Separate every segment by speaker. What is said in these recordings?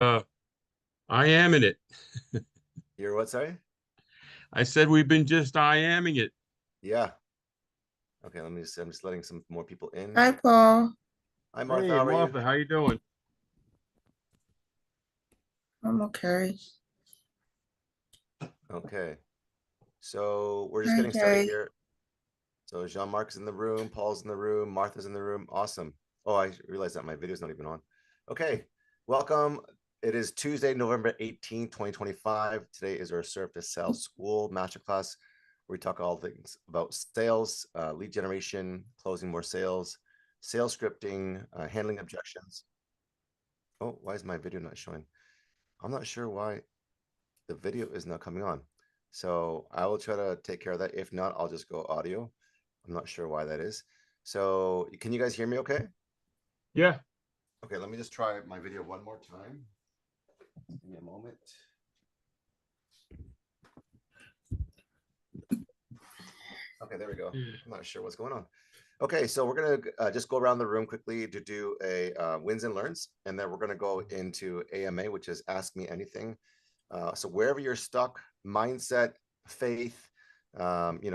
Speaker 1: Uh, I am in it.
Speaker 2: You're what, sorry?
Speaker 1: I said we've been just I aming it.
Speaker 2: Yeah. Okay, I'm just letting some more people in.
Speaker 3: Hi, Paul.
Speaker 2: Hi, Martha,
Speaker 1: Hey,
Speaker 2: how are you?
Speaker 1: Martha, how you doing?
Speaker 3: I'm okay.
Speaker 2: Okay. So we're just
Speaker 3: Hi,
Speaker 2: getting started
Speaker 3: Jay.
Speaker 2: here. So Jean-Marc is in the room, Paul's in the room, Martha's in the room. Awesome. Oh, I realized that my video's not even on. Okay, welcome. It is Tuesday, November 18th, 2025. Today is our Surface Sales School Masterclass, where we talk all things about sales, lead generation, closing more sales, sales scripting, handling objections. Oh, why is my video not showing? I'm not sure why the video is not coming on. So I will try to take care of that. If not, I'll just go audio. I'm not sure why that is. So can you guys hear me okay?
Speaker 1: Yeah.
Speaker 2: Okay, let me just try my video one more time. Give me a moment. Okay, there we go. I'm not sure what's going on. Okay, so we're gonna just go around the room quickly to do a wins and learns, and then we're gonna go into AMA, which is Ask Me Anything. So wherever you're stuck, mindset, faith,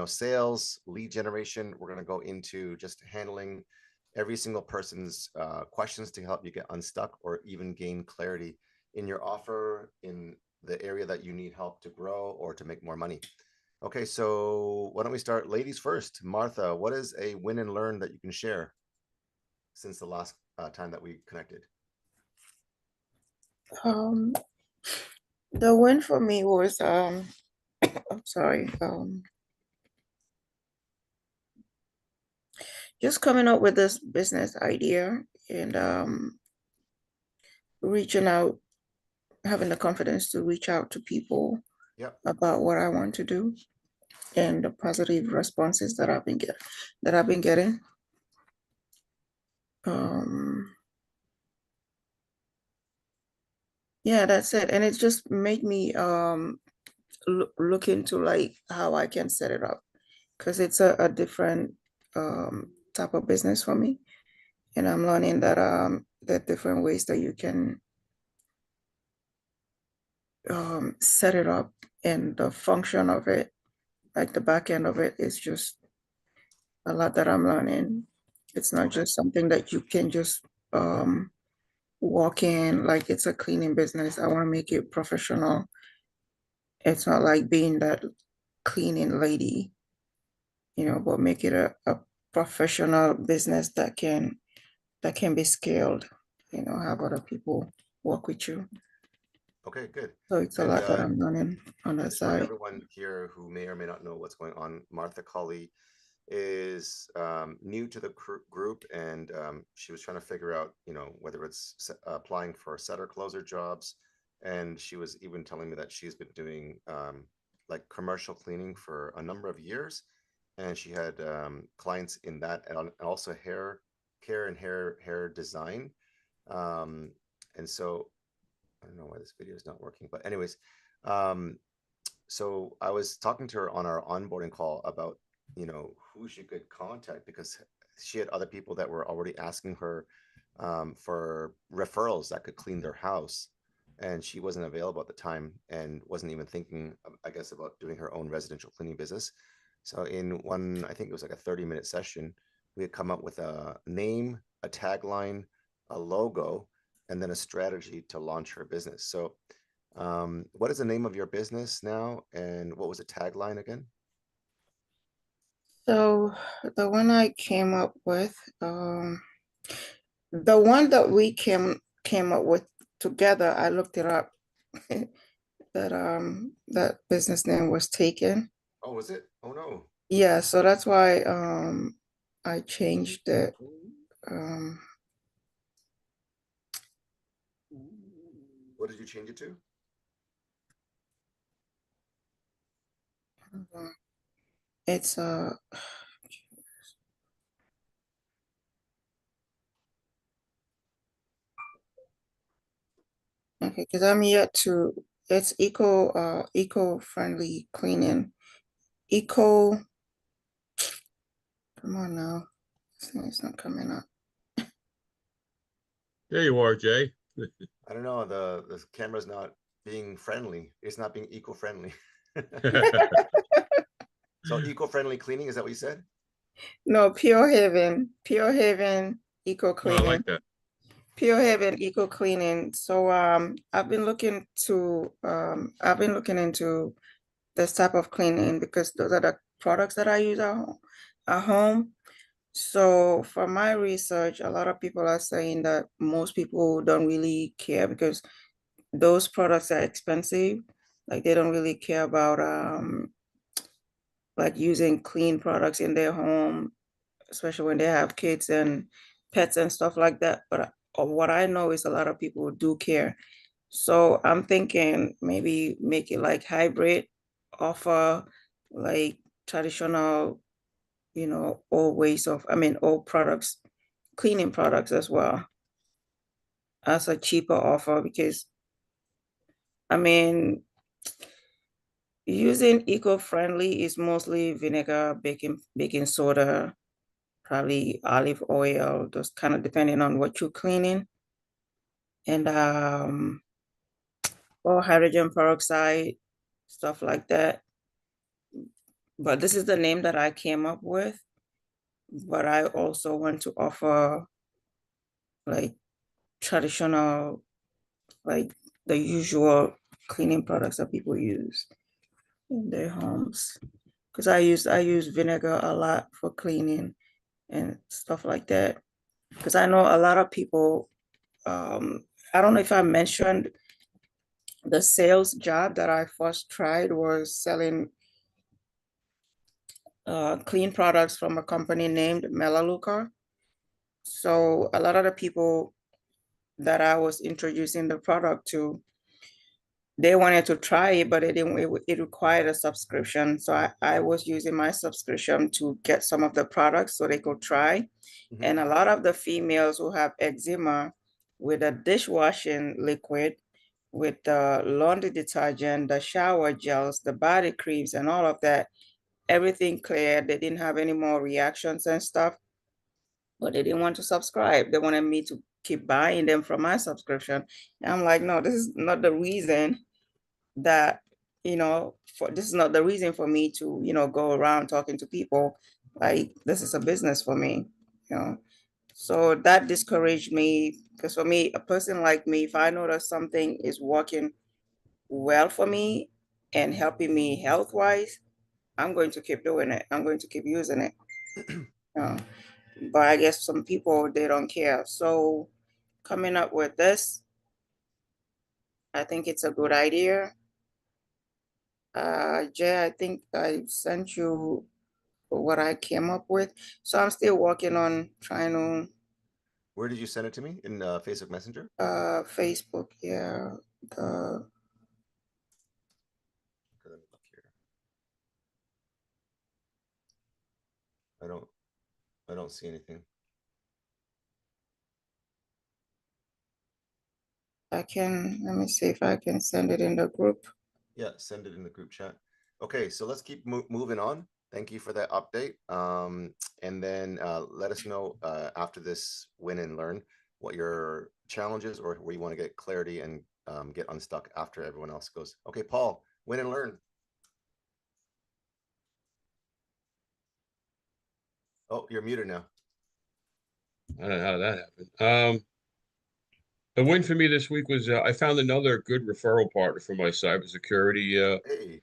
Speaker 2: sales, lead generation, we're gonna go into just handling every single person's questions to help you get unstuck or even gain clarity in your offer in the area that you need help to grow or to make more money. Okay, so why don't we start ladies first? Martha, what is a win and learn that you can share since the last time that we connected?
Speaker 3: Um, the win for me was I'm sorry, just coming up with this business idea and reaching out, having the confidence to reach out to people
Speaker 2: Yep.
Speaker 3: about what I want to do and the positive responses that I've been getting. Yeah, that's it. And it just made me look into like how I can set it up, because it's a different type of business for me, and I'm learning that there are different ways that you can set it up, and the function of it, like the back end of it, is just a lot that I'm learning. It's not
Speaker 2: Okay.
Speaker 3: just something that you can just walk in like it's a cleaning business. I want to make it professional. It's not like being that cleaning lady, but make it a professional business that can be scaled, have other people work with you.
Speaker 2: Okay, good.
Speaker 3: So it's a
Speaker 2: And
Speaker 3: lot that I'm learning on that
Speaker 2: just for
Speaker 3: side.
Speaker 2: everyone here who may or may not know what's going on, Martha Colley is new to the group, and she was trying to figure out, whether it's applying for setter closer jobs. And she was even telling me that she's been doing like commercial cleaning for a number of years. And she had clients in that, and also hair care and hair design. And so I don't know why this video is not working, but anyways, so I was talking to her on our onboarding call about, who she could contact, because she had other people that were already asking her for referrals that could clean their house. And she wasn't available at the time and wasn't even thinking, I guess, about doing her own residential cleaning business. So in one, I think it was like a 30-minute session, we had come up with a name, a tagline, a logo, and then a strategy to launch her business. So what is the name of your business now, and what was the tagline again?
Speaker 3: So the one I came up with, the one that we came up with together, I looked it up. That business name was taken.
Speaker 2: Oh, was it? Oh no.
Speaker 3: Yeah, so that's why I changed it. Um
Speaker 2: What did you change it to?
Speaker 3: it's okay, because I'm yet to, it's eco-friendly cleaning. Eco, come on now. This thing is not coming up.
Speaker 1: There you are, Jay.
Speaker 2: I don't know. The camera's not being friendly. It's not being eco-friendly. So eco-friendly cleaning, is that what you said?
Speaker 3: No, Pure Haven Eco
Speaker 1: Oh, I like
Speaker 3: Cleaning,
Speaker 1: that.
Speaker 3: Pure Haven Eco Cleaning. So I've been looking into this type of cleaning because those are the products that I use at home. So for my research, a lot of people are saying that most people don't really care because those products are expensive. Like they don't really care about like using clean products in their home, especially when they have kids and pets and stuff like that. But what I know is a lot of people do care. So I'm thinking maybe make it like hybrid, offer like traditional, old ways of, old products, cleaning products as well as a cheaper offer because I mean, using eco-friendly is mostly vinegar, baking soda, probably olive oil, just kind of depending on what you're cleaning, and or hydrogen peroxide, stuff like that. But this is the name that I came up with. But I also want to offer like traditional, like the usual cleaning products that people use in their homes. Because I use vinegar a lot for cleaning and stuff like that. Because I know a lot of people, I don't know if I mentioned the sales job that I first tried was selling clean products from a company named Melaleuca. So a lot of the people that I was introducing the product to, they wanted to try it, but it required a subscription. So I was using my subscription to get some of the products so they could try.
Speaker 2: Mhm.
Speaker 3: And a lot of the females who have eczema with the dishwashing liquid, with the laundry detergent, the shower gels, the body creams, and all of that, everything cleared. They didn't have any more reactions and stuff, but they didn't want to subscribe. They wanted me to keep buying them from my subscription. And I'm like, no, this is not the reason that, this is not the reason for me to, go around talking to people. Like, this is a business for me, you know. So that discouraged me because for me, a person like me, if I know that something is working well for me and helping me health wise, I'm going to keep doing it. I'm going to keep using it. Uh, but I guess some people they don't care. So coming up with this, I think it's a good idea. Jay, I think I sent you what I came up with. So I'm still working on trying to
Speaker 2: Where did you send it to me? In Facebook Messenger?
Speaker 3: Facebook, yeah. The
Speaker 2: Okay, let me look here. I don't see anything.
Speaker 3: let me see if I can send it in the group.
Speaker 2: Yeah, send it in the group chat. Okay, so let's keep moving on. Thank you for that update. And then let us know after this win and learn what your challenges or where you want to get clarity and get unstuck after everyone else goes. Okay, Paul, win and learn. Oh, you're muted now.
Speaker 1: I don't know how that happened. The win for me this week was I found another good referral partner for my cybersecurity
Speaker 2: Hey,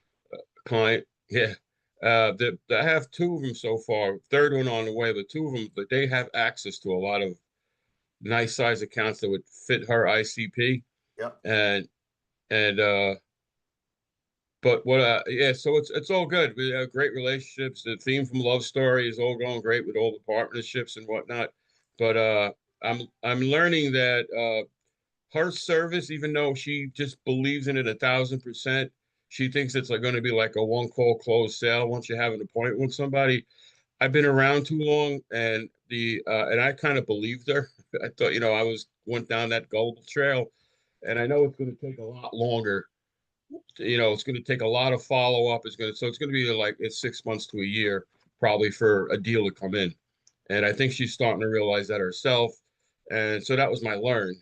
Speaker 1: client. Yeah. I have two of them so far. Third one on the way, but two of them, but they have access to a lot of nice size accounts that would fit her ICP.
Speaker 2: yep.
Speaker 1: And and but what yeah, so it's all good. We have great relationships. The theme from Love Story is all going great with all the partnerships and whatnot. But I'm learning that her service, even though she just believes in it 1,000%, she thinks it's like going to be like a one call close sale once you have an appointment with somebody. I've been around too long, and and I kind of believed her. I thought, went down that gullible trail, and I know it's going to take a lot longer. It's going to take a lot of follow up. It's going to be like it's 6 months to a year probably for a deal to come in, and I think she's starting to realize that herself. And so that was my learn,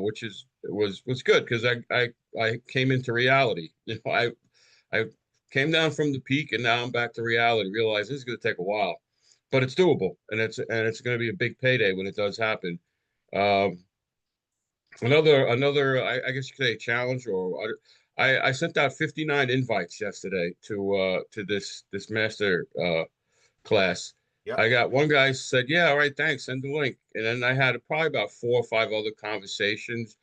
Speaker 1: which is was good because I came into reality. You know, I came down from the peak and now I'm back to reality. Realize this is going to take a while, but it's doable, and it's going to be a big payday when it does happen. Um, another I guess you could say challenge, or I sent out 59 invites yesterday to this master class.
Speaker 2: Yeah.
Speaker 1: I got one guy said, "Yeah, all right, thanks, send the link," and then I had probably about 4 or 5 other conversations,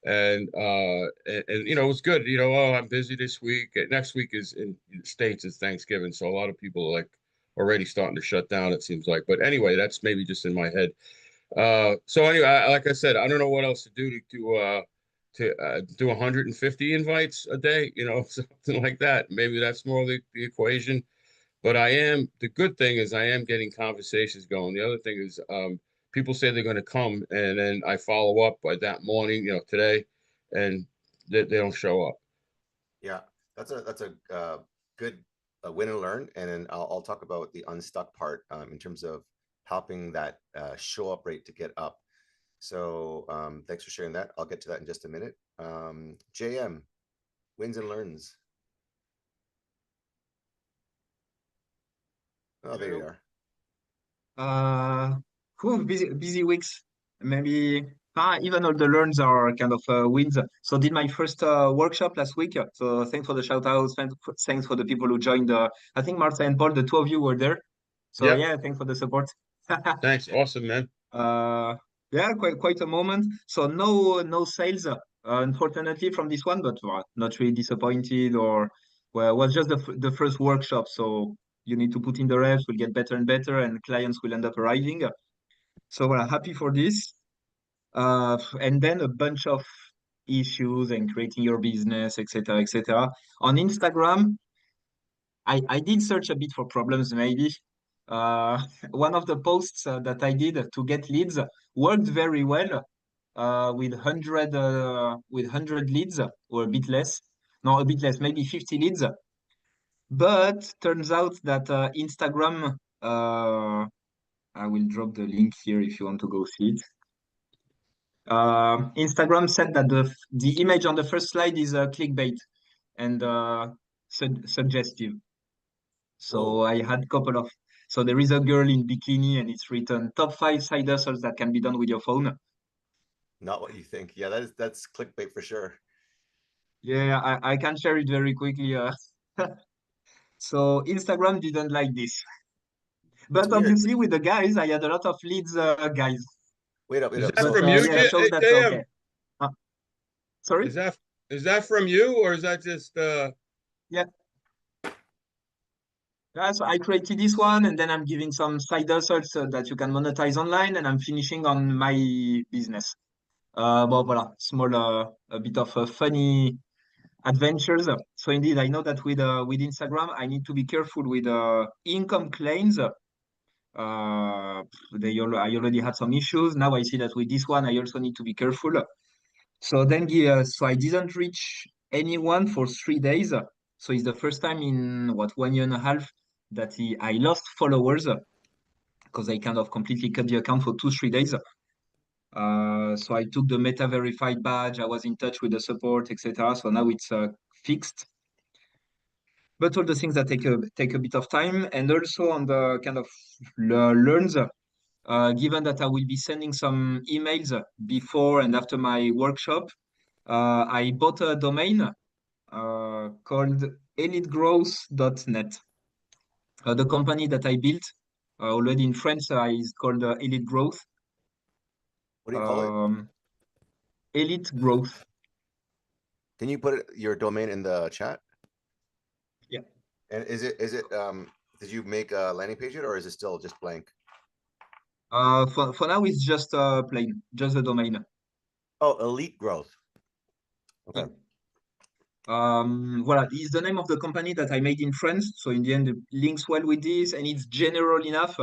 Speaker 1: and you know, it was good. You know, oh, I'm busy this week. Next week is in the States is Thanksgiving, so a lot of people are like already starting to shut down, it seems like. But anyway, that's maybe just in my head. So anyway, like I said, I don't know what else to do to do 150 invites a day, you know, something like that. Maybe that's more the equation. But the good thing is I am getting conversations going. The other thing is people say they're going to come, and then I follow up by that morning, you know, today, and they don't show up.
Speaker 2: Yeah, that's a good win and learn, and then I'll talk about the unstuck part in terms of helping that show up rate to get up. So thanks for sharing that. I'll get to that in just a minute. JM, wins and learns. Oh, there you are.
Speaker 4: Busy weeks. Maybe even all the learns are kind of wins. So did my first workshop last week. So thanks for the shout outs. Thanks for the people who joined. I think Martha and Paul, the two of you were there. So
Speaker 1: Yep.
Speaker 4: yeah, thanks for the support.
Speaker 1: Thanks. Awesome, man.
Speaker 4: Yeah, quite a moment. So no sales, unfortunately, from this one, but not really disappointed, or well, it was just the first workshop. So you need to put in the reps, will get better and better, and clients will end up arriving. So we're happy for this. And then a bunch of issues and creating your business, etc., etc. On Instagram, I did search a bit for problems, maybe. Uh, one of the posts that I did to get leads worked very well with 100 leads, or a bit less. No, a bit less, maybe 50 leads. But turns out that Instagram, I will drop the link here if you want to go see it. Instagram said that the image on the first slide is clickbait and suggestive. So I had a couple of. So there is a girl in bikini and it's written top 5 side hustles that can be done with your phone.
Speaker 2: Not what you think. Yeah, that's clickbait for sure.
Speaker 4: Yeah, I can share it very quickly. So Instagram didn't like this. But
Speaker 2: Weird.
Speaker 4: obviously with the guys, I had a lot of leads, guys.
Speaker 2: Wait up.
Speaker 1: Is that
Speaker 4: But
Speaker 1: from you,
Speaker 4: yeah, it shows that's
Speaker 1: JM?
Speaker 4: okay. Sorry?
Speaker 1: Is that from you, or is that just
Speaker 4: Yeah. Yeah, so I created this one, and then I'm giving some side hustles that you can monetize online, and I'm finishing on my business. But voilà, small, a bit of funny adventures. So indeed, I know that with Instagram, I need to be careful with income claims. I already had some issues. Now I see that with this one, I also need to be careful. So then, so I didn't reach anyone for 3 days. So it's the first time in what 1 year and a half that I lost followers because I kind of completely cut the account for 2 3 days. So I took the Meta verified badge. I was in touch with the support, etc. So now it's fixed. But all the things that take a bit of time, and also on the kind of learns. Given that I will be sending some emails before and after my workshop, I bought a domain called elitegrowth.net. The company that I built already in France is called Elite Growth.
Speaker 2: What do you call it?
Speaker 4: Elite Growth.
Speaker 2: Can you put your domain in the chat?
Speaker 4: Yeah.
Speaker 2: And is it did you make a landing page yet, or is it still just blank?
Speaker 4: For now, it's just plain, just the domain.
Speaker 2: Oh, Elite Growth. Okay.
Speaker 4: Yeah. Voilà, is the name of the company that I made in France. So in the end, it links well with this, and it's general enough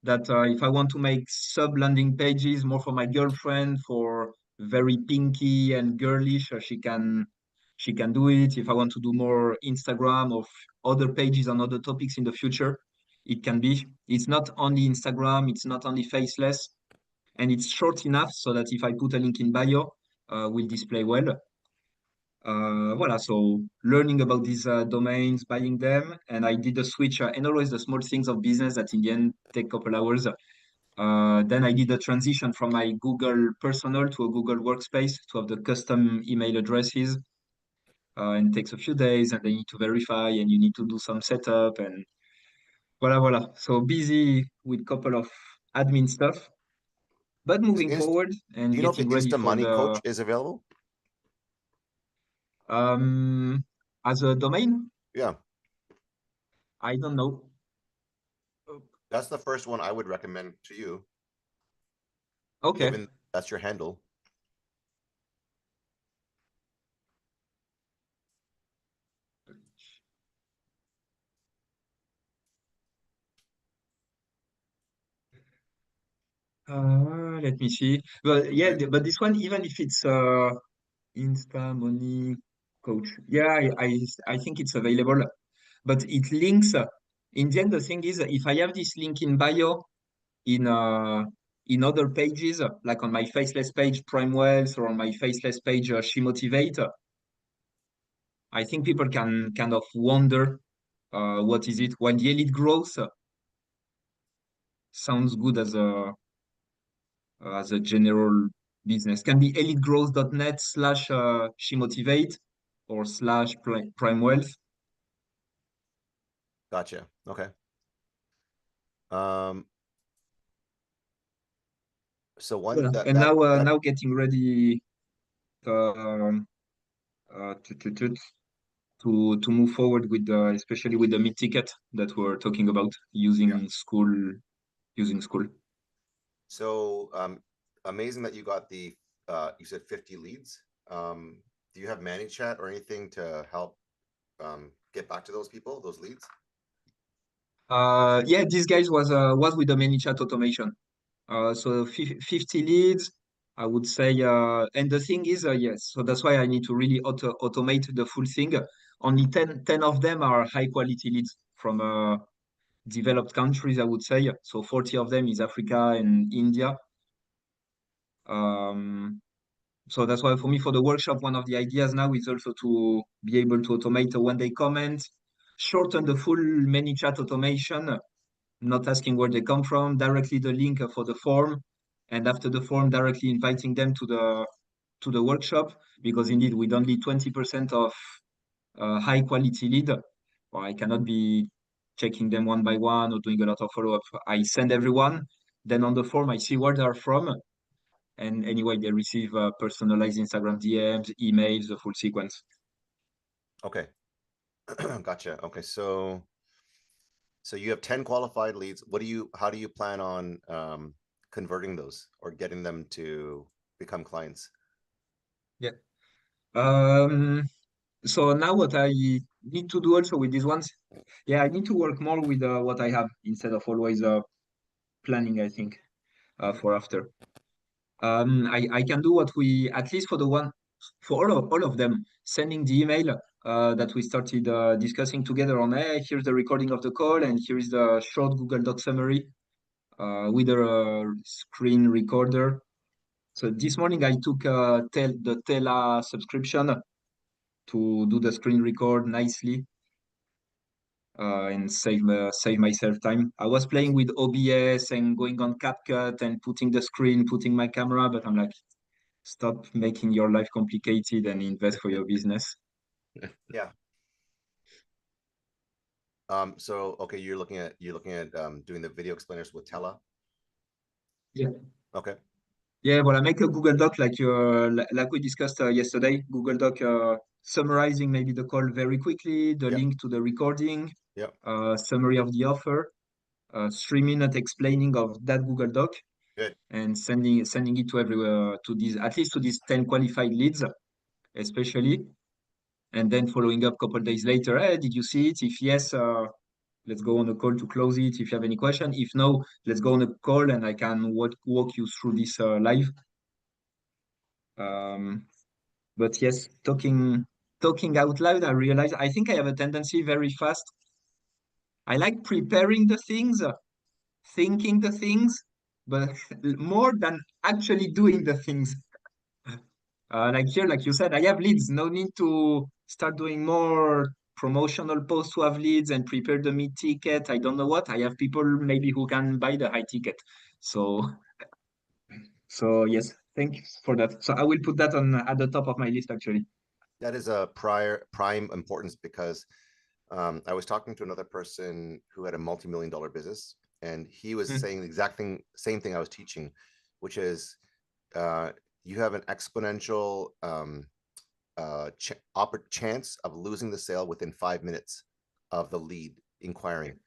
Speaker 4: that if I want to make sub landing pages more for my girlfriend, for very pinky and girlish, she can do it. If I want to do more Instagram or other pages on other topics in the future, it can be. It's not only Instagram, it's not only faceless, and it's short enough so that if I put a link in bio, will display well. Voilà, so learning about these domains, buying them, and I did a switch, and always the small things of business that in the end take a couple hours. Then I did a transition from my Google personal to a Google workspace to have the custom email addresses. And it takes a few days, and they need to verify, and you need to do some setup, and voila. So busy with a couple of admin stuff, but
Speaker 2: Is
Speaker 4: moving
Speaker 2: Inst
Speaker 4: forward
Speaker 2: Do
Speaker 4: and
Speaker 2: you know if the
Speaker 4: getting ready
Speaker 2: Insta
Speaker 4: for
Speaker 2: Money Coach
Speaker 4: the
Speaker 2: is available?
Speaker 4: um as a domain.
Speaker 2: Yeah,
Speaker 4: I don't know.
Speaker 2: that's the first one I would recommend to you,
Speaker 4: Okay.
Speaker 2: given that's your handle.
Speaker 4: Let me see. But yeah,
Speaker 2: Right.
Speaker 4: but this one, even if it's Insta Money Coach, yeah, I think it's available. But it links. In the end, the thing is, if I have this link in bio in other pages, like on my faceless page, Prime Wealth, or on my faceless page, She Motivate, I think people can kind of wonder what is it. When the elite growth sounds good as a general business. Can be elitegrowth.net slash She Motivate or slash Prime Wealth.
Speaker 2: Gotcha. Okay. Um, so one
Speaker 4: Yeah.
Speaker 2: that
Speaker 4: And
Speaker 2: that
Speaker 4: now
Speaker 2: that
Speaker 4: now getting ready to move forward with especially with the mid ticket that we're talking about
Speaker 2: yeah.
Speaker 4: using school.
Speaker 2: So amazing that you got the you said 50 leads. Do you have ManyChat or anything to help get back to those people, those leads?
Speaker 4: Yeah, this guys was with the ManyChat automation. So 50 leads, I would say. And the thing is, yes, so that's why I need to really automate the full thing. Only 10 of them are high quality leads from developed countries, I would say. So 40 of them is Africa and India. Um, so that's why for me, for the workshop, one of the ideas now is also to be able to automate when they comment, shorten the full ManyChat automation, not asking where they come from, directly the link for the form, and after the form, directly inviting them to the workshop, because indeed with only 20% of high quality lead, or I cannot be checking them one by one or doing a lot of follow-up. I send everyone, then on the form I see where they are from, and anyway they receive personalized Instagram DMs, emails, the full sequence.
Speaker 2: Okay. Gotcha. Okay. So you have 10 qualified leads. How do you plan on converting those or getting them to become clients?
Speaker 4: Yeah. Um, so now what I need to do also with these ones, yeah, I need to work more with what I have instead of always planning, I think, for after. I can do what we, at least for the one, for all of them, sending the email that we started discussing together on, hey, here's the recording of the call, and here is the short Google Doc summary with a screen recorder. So this morning I took the Tela subscription to do the screen record nicely and save myself time. I was playing with OBS and going on CapCut and putting the screen, putting my camera, but I'm like, stop making your life complicated and invest for your business.
Speaker 2: Yeah. So okay, you're looking at doing the video explainers with Tela.
Speaker 4: Yeah.
Speaker 2: Okay.
Speaker 4: Yeah, well, I make a Google Doc like we discussed yesterday. Google Doc summarizing maybe the call very quickly, the
Speaker 2: Yeah.
Speaker 4: link to the recording,
Speaker 2: Yeah.
Speaker 4: summary of the offer, 3 minute explaining of that Google Doc,
Speaker 2: Good.
Speaker 4: and sending it to everywhere to these at least to these 10 qualified leads, especially, and then following up a couple days later. Hey, did you see it? If yes, let's go on a call to close it. If you have any question, if no, let's go on a call and I can walk you through this live. Um, but yes, talking out loud, I realize I think I have a tendency very fast. I like preparing the things, thinking the things, but more than actually doing the things. Like here, like you said, I have leads. No need to start doing more promotional posts to have leads and prepare the mid ticket. I don't know what. I have people maybe who can buy the high ticket. So, so yes, thanks for that. So I will put that on at the top of my list actually.
Speaker 2: That is a prime importance because I was talking to another person who had a multi-million-dollar business, and he was saying the exact same thing I was teaching, which is you have an exponential chance of losing the sale within 5 minutes of the lead inquiring.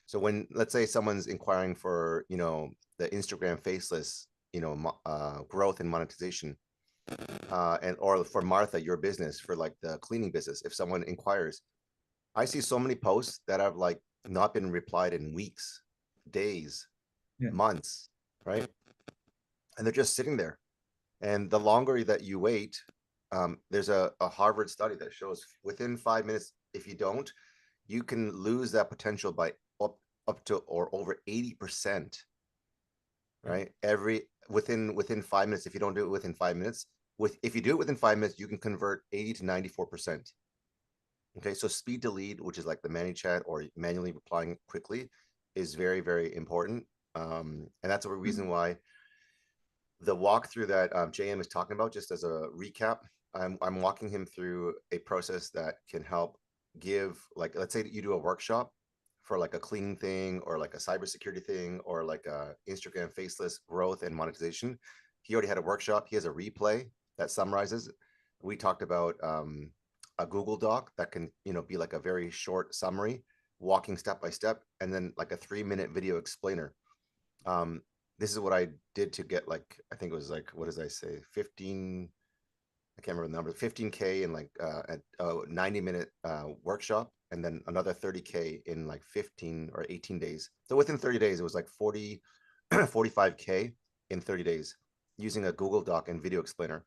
Speaker 2: So when, let's say someone's inquiring for, the Instagram faceless, growth and monetization, or for Martha, your business, for like the cleaning business, if someone inquires, I see so many posts that have like not been replied in weeks, days, months, right? And they're just sitting there. And the longer that you wait, there's a Harvard study that shows within 5 minutes, if you don't, you can lose that potential by up to or over 80%, right? Within 5 minutes, if you don't do it within 5 minutes, if you do it within 5 minutes, you can convert 80 to 94%. Okay, so speed to lead, which is like the ManyChat or manually replying quickly, is very, very important. And that's a reason why the walkthrough that JM is talking about, just as a recap, I'm walking him through a process that can help give, like, let's say that you do a workshop for like a cleaning thing or like a cybersecurity thing or like a Instagram faceless growth and monetization. He already had a workshop. He has a replay that summarizes. We talked about a Google Doc that can, be like a very short summary, walking step by step, and then like a 3-minute video explainer. This is what I did to get, like, I think it was like, what did I say? 15, I can't remember the number, 15K in like a 90-minute workshop, and then another 30K in like 15 or 18 days. So within 30 days, it was like 45K in 30 days using a Google Doc and video explainer.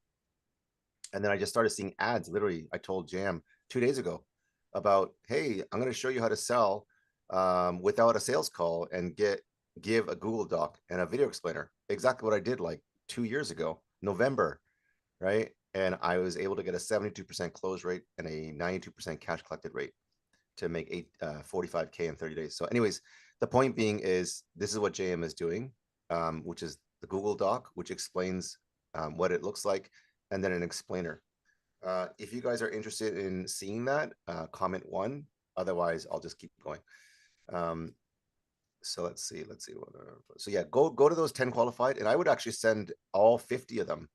Speaker 2: And then I just started seeing ads. Literally, I told Jam 2 days ago about, hey, I'm going to show you how to sell without a sales call and give a Google Doc and a video explainer. Exactly what I did like 2 years ago, November, right? And I was able to get a 72% close rate and a 92% cash collected rate to make 45K in 30 days. So anyways, the point being is this is what JM is doing, which is the Google Doc, which explains what it looks like, and then an explainer. If you guys are interested in seeing that, comment 1. Otherwise, I'll just keep going. So let's see. So yeah, go to those 10 qualified, and I would actually send all 50 of them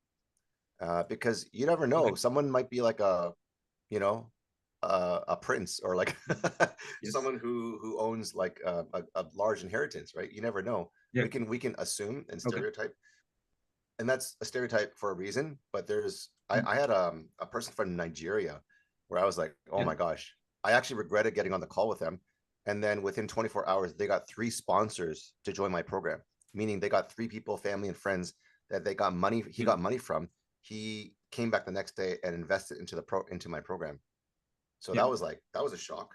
Speaker 2: because you never know. Okay. Someone might be like a prince or like someone who owns like a large inheritance, right? You never know. Yeah. We can assume and stereotype, and that's a stereotype for a reason. But there's I had a person from Nigeria where I was like, oh my gosh, I actually regretted getting on the call with them. And then within 24 hours, they got 3 sponsors to join my program, meaning they got 3 people, family and friends that they got money. He got money from. He came back the next day and invested into my program. So that was a shock.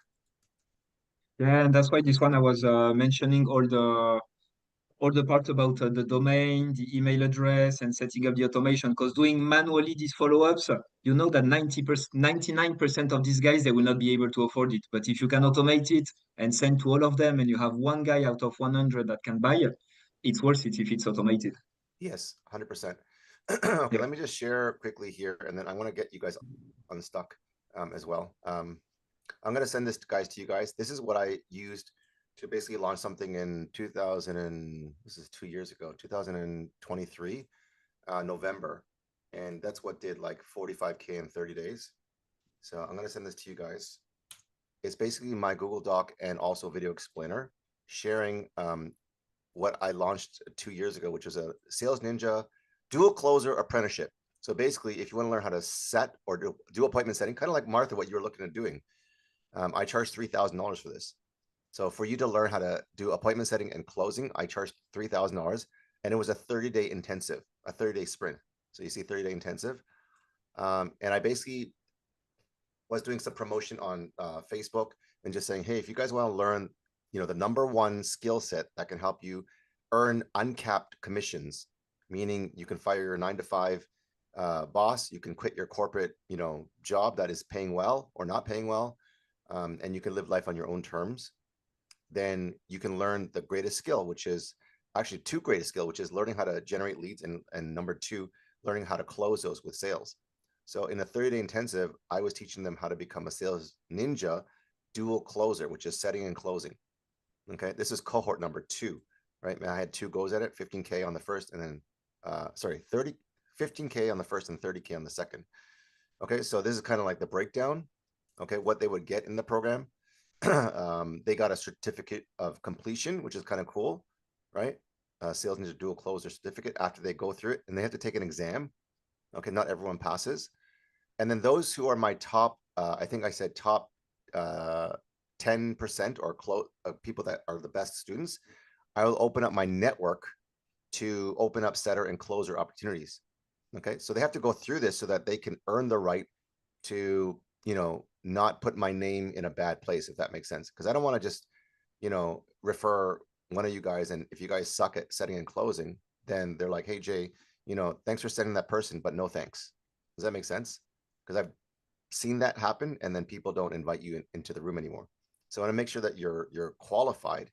Speaker 4: Yeah, and that's why this one I was mentioning all the parts about the domain, the email address, and setting up the automation. Because doing manually these follow-ups, you know that 99% of these guys, they will not be able to afford it. But if you can automate it and send to all of them, and you have one guy out of 100 that can buy it, it's worth it if it's automated.
Speaker 2: Yes, 100%. Okay, let me just share quickly here, and then I want to get you guys unstuck as well. I'm going to send this guys to you guys. This is what I used to basically launch something in 2 years ago, 2023, November. And that's what did like 45K in 30 days. So I'm going to send this to you guys. It's basically my Google Doc and also video explainer sharing what I launched 2 years ago, which was a Sales Ninja dual closer apprenticeship. So basically, if you want to learn how to set or do appointment setting, kind of like Martha, what you were looking at doing, I charged $3,000 for this. So for you to learn how to do appointment setting and closing, I charged $3,000, and it was a 30-day intensive, a 30-day sprint. So you see 30-day intensive. And I basically was doing some promotion on Facebook and just saying, hey, if you guys want to learn, the #1 skill set that can help you earn uncapped commissions, meaning you can fire your 9 to 5 boss. You can quit your corporate, job that is paying well or not paying well, and you can live life on your own terms. Then you can learn the greatest skill, which is actually two greatest skill, which is learning how to generate leads, and number two, learning how to close those with sales. So in a 30-day intensive, I was teaching them how to become a sales ninja dual closer, which is setting and closing. Okay, this is cohort number 2, right? I had 2 goes at it, 15K on the first, and then 15K on the first and 30K on the second. Okay, so this is kind of like the breakdown. Okay, what they would get in the program. They got a certificate of completion, which is kind of cool, right? Sales Ninja Dual Closer certificate after they go through it, and they have to take an exam. Okay, not everyone passes. And then those who are my top, I think I said top 10% or close people that are the best students, I will open up my network to open up setter and closer opportunities. Okay, so they have to go through this so that they can earn the right to, not put my name in a bad place, if that makes sense. Because I don't want to just, refer one of you guys, and if you guys suck at setting and closing, then they're like, hey, Jay, thanks for sending that person, but no thanks. Does that make sense? Because I've seen that happen, and then people don't invite you into the room anymore. So I want to make sure that you're qualified.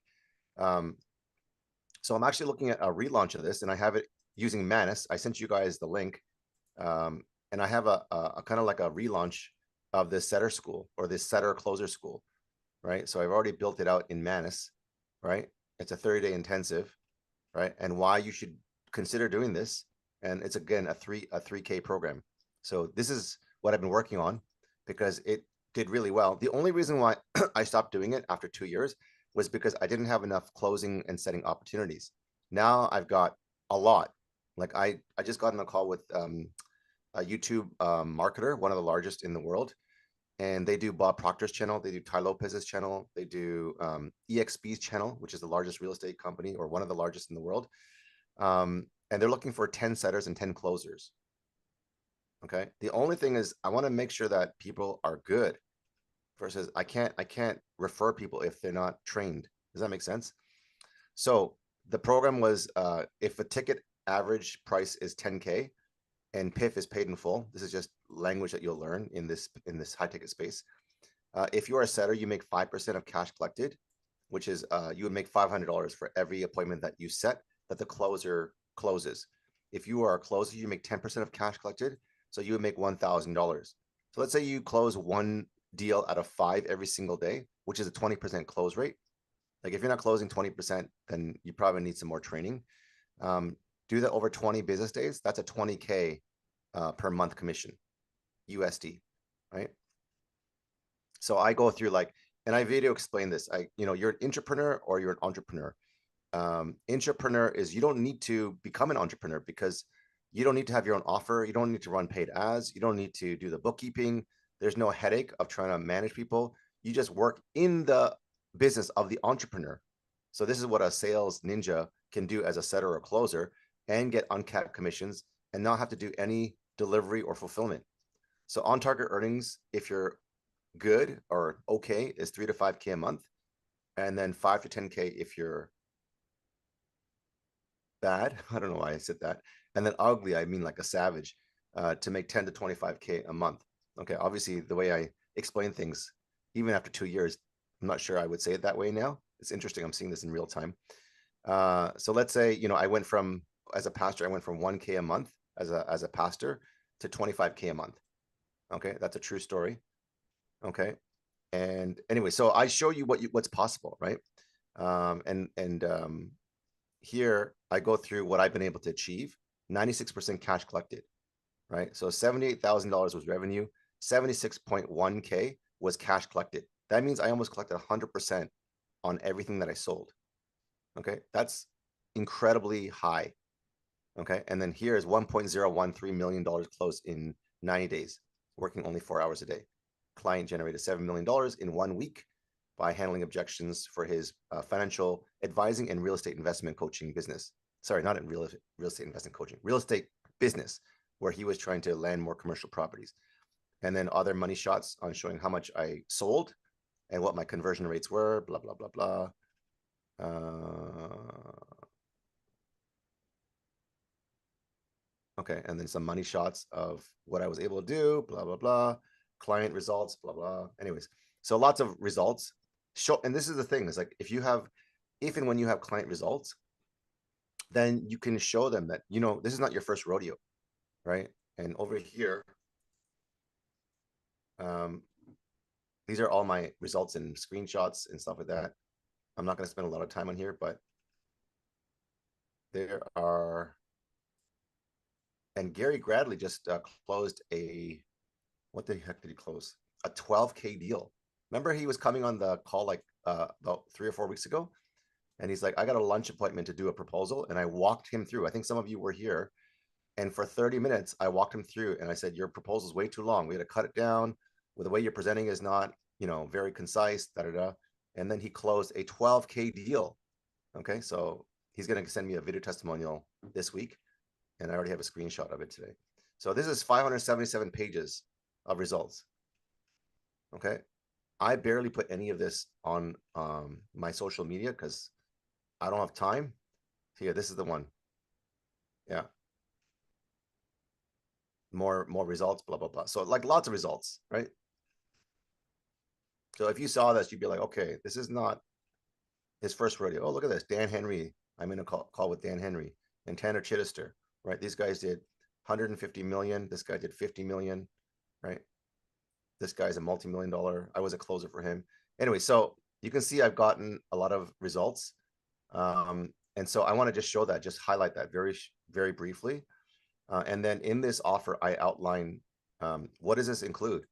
Speaker 2: So I'm actually looking at a relaunch of this, and I have it using Manus. I sent you guys the link, and I have a kind of like a relaunch of this setter school, or this setter closer school, right? So I've already built it out in Manus, right? It's a 30-day intensive, right? And why you should consider doing this. And it's, again, a 3K program. So this is what I've been working on because it did really well. The only reason why I stopped doing it after 2 years was because I didn't have enough closing and setting opportunities. Now I've got a lot. Like I just got on a call with a YouTube marketer, one of the largest in the world. And they do Bob Proctor's channel. They do Ty Lopez's channel. They do EXP's channel, which is the largest real estate company, or one of the largest in the world. And they're looking for 10 setters and 10 closers. Okay. The only thing is I want to make sure that people are good versus I can't refer people if they're not trained. Does that make sense? So the program was if a ticket average price is 10K and PIF is paid in full, this is just language that you'll learn in this high ticket space. If you are a setter, you make 5% of cash collected, which is you would make $500 for every appointment that you set that the closer closes. If you are a closer, you make 10% of cash collected, so you would make $1,000. So let's say you close 1 deal out of 5 every single day, which is a 20% close rate. Like if you're not closing 20%, then you probably need some more training. Do that over 20 business days. That's a 20K per month commission, USD, right? So I go through and I video explain this. You're an intrapreneur or you're an entrepreneur. Intrapreneur is you don't need to become an entrepreneur because you don't need to have your own offer. You don't need to run paid ads. You don't need to do the bookkeeping. There's no headache of trying to manage people. You just work in the business of the entrepreneur. So this is what a sales ninja can do as a setter or closer and get uncapped commissions and not have to do any delivery or fulfillment. So on target earnings, if you're good or okay, is 3 to 5K a month, and then 5 to 10K if you're bad. I don't know why I said that. And then ugly, I mean like a savage, to make 10 to 25K a month. Okay, obviously the way I explain things, even after 2 years, I'm not sure I would say it that way now. It's interesting. I'm seeing this in real time. So let's say, I went from, as a pastor, I went from 1K a month as a pastor to 25K a month. Okay, that's a true story. Okay, and anyway, so I show you what's possible, right? Here I go through what I've been able to achieve. 96% cash collected, right? So $78,000 was revenue. 76.1K was cash collected. That means I almost collected 100% on everything that I sold. Okay, that's incredibly high. Okay, and then here is $1.013 million closed in 90 days, working only 4 hours a day. Client generated $7 million in 1 week by handling objections for his financial advising and real estate investment coaching business. Sorry, not in real estate investment coaching, real estate business, where he was trying to land more commercial properties. And then other money shots on showing how much I sold and what my conversion rates were, blah, blah, blah, blah. Okay, and then some money shots of what I was able to do, blah, blah, blah, client results, blah, blah. Anyways, so lots of results. And this is the thing, is like, if and when you have client results, then you can show them that, this is not your first rodeo, right? And over here, these are all my results and screenshots and stuff like that. I'm not going to spend a lot of time on here, but there are, and Gary Gradley just closed what the heck did he close? A 12K deal. Remember, he was coming on the call like about 3 or 4 weeks ago, and he's like, I got a lunch appointment to do a proposal, and I walked him through. I think some of you were here, and for 30 minutes, I walked him through, and I said, your proposal is way too long. We had to cut it down. With the way you're presenting is not, very concise, And then he closed a 12K deal. Okay, so he's going to send me a video testimonial this week, and I already have a screenshot of it today. So this is 577 pages of results. Okay, I barely put any of this on my social media because I don't have time. Here, this is the one. Yeah. More results, blah, blah, blah. So like lots of results, right? So if you saw this, you'd be like, okay, this is not his first rodeo. Oh, look at this. Dan Henry. I'm in a call with Dan Henry and Tanner Chittister, right? These guys did 150 million. This guy did 50 million, right? This guy's a multi-million-dollar. I was a closer for him. Anyway, so you can see I've gotten a lot of results. And so I want to just show that, just highlight that very, very briefly. And then in this offer, I outline what does this include?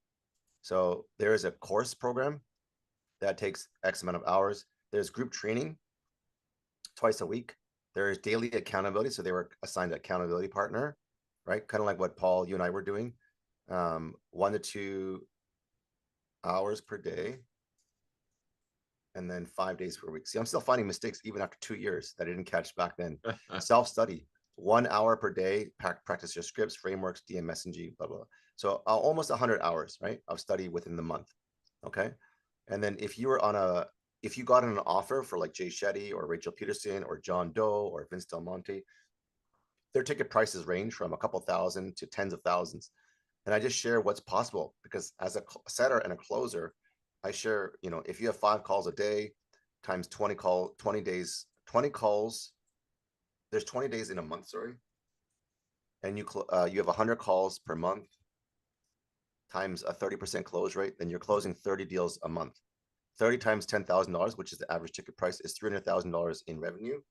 Speaker 2: So there is a course program that takes X amount of hours. There's group training twice a week. There is daily accountability. So they were assigned an accountability partner, right? Kind of like what Paul, you and I were doing, 1 to 2 hours per day. And then 5 days per week. See, I'm still finding mistakes even after 2 years that I didn't catch back then. Self-study, 1 hour per day, practice your scripts, frameworks, DM messaging, blah, blah. So almost 100 hours, right, of study within the month. Okay. And then if you got an offer for like Jay Shetty or Rachel Peterson or John Doe or Vince Del Monte, their ticket prices range from a couple thousand to tens of thousands. And I just share what's possible because as a setter and a closer, I share, if you have 5 calls a day times 20 days, 20 calls, there's 20 days in a month, sorry. And you have 100 calls per month times a 30% close rate, then you're closing 30 deals a month. 30 times $10,000, which is the average ticket price, is $300,000 in revenue.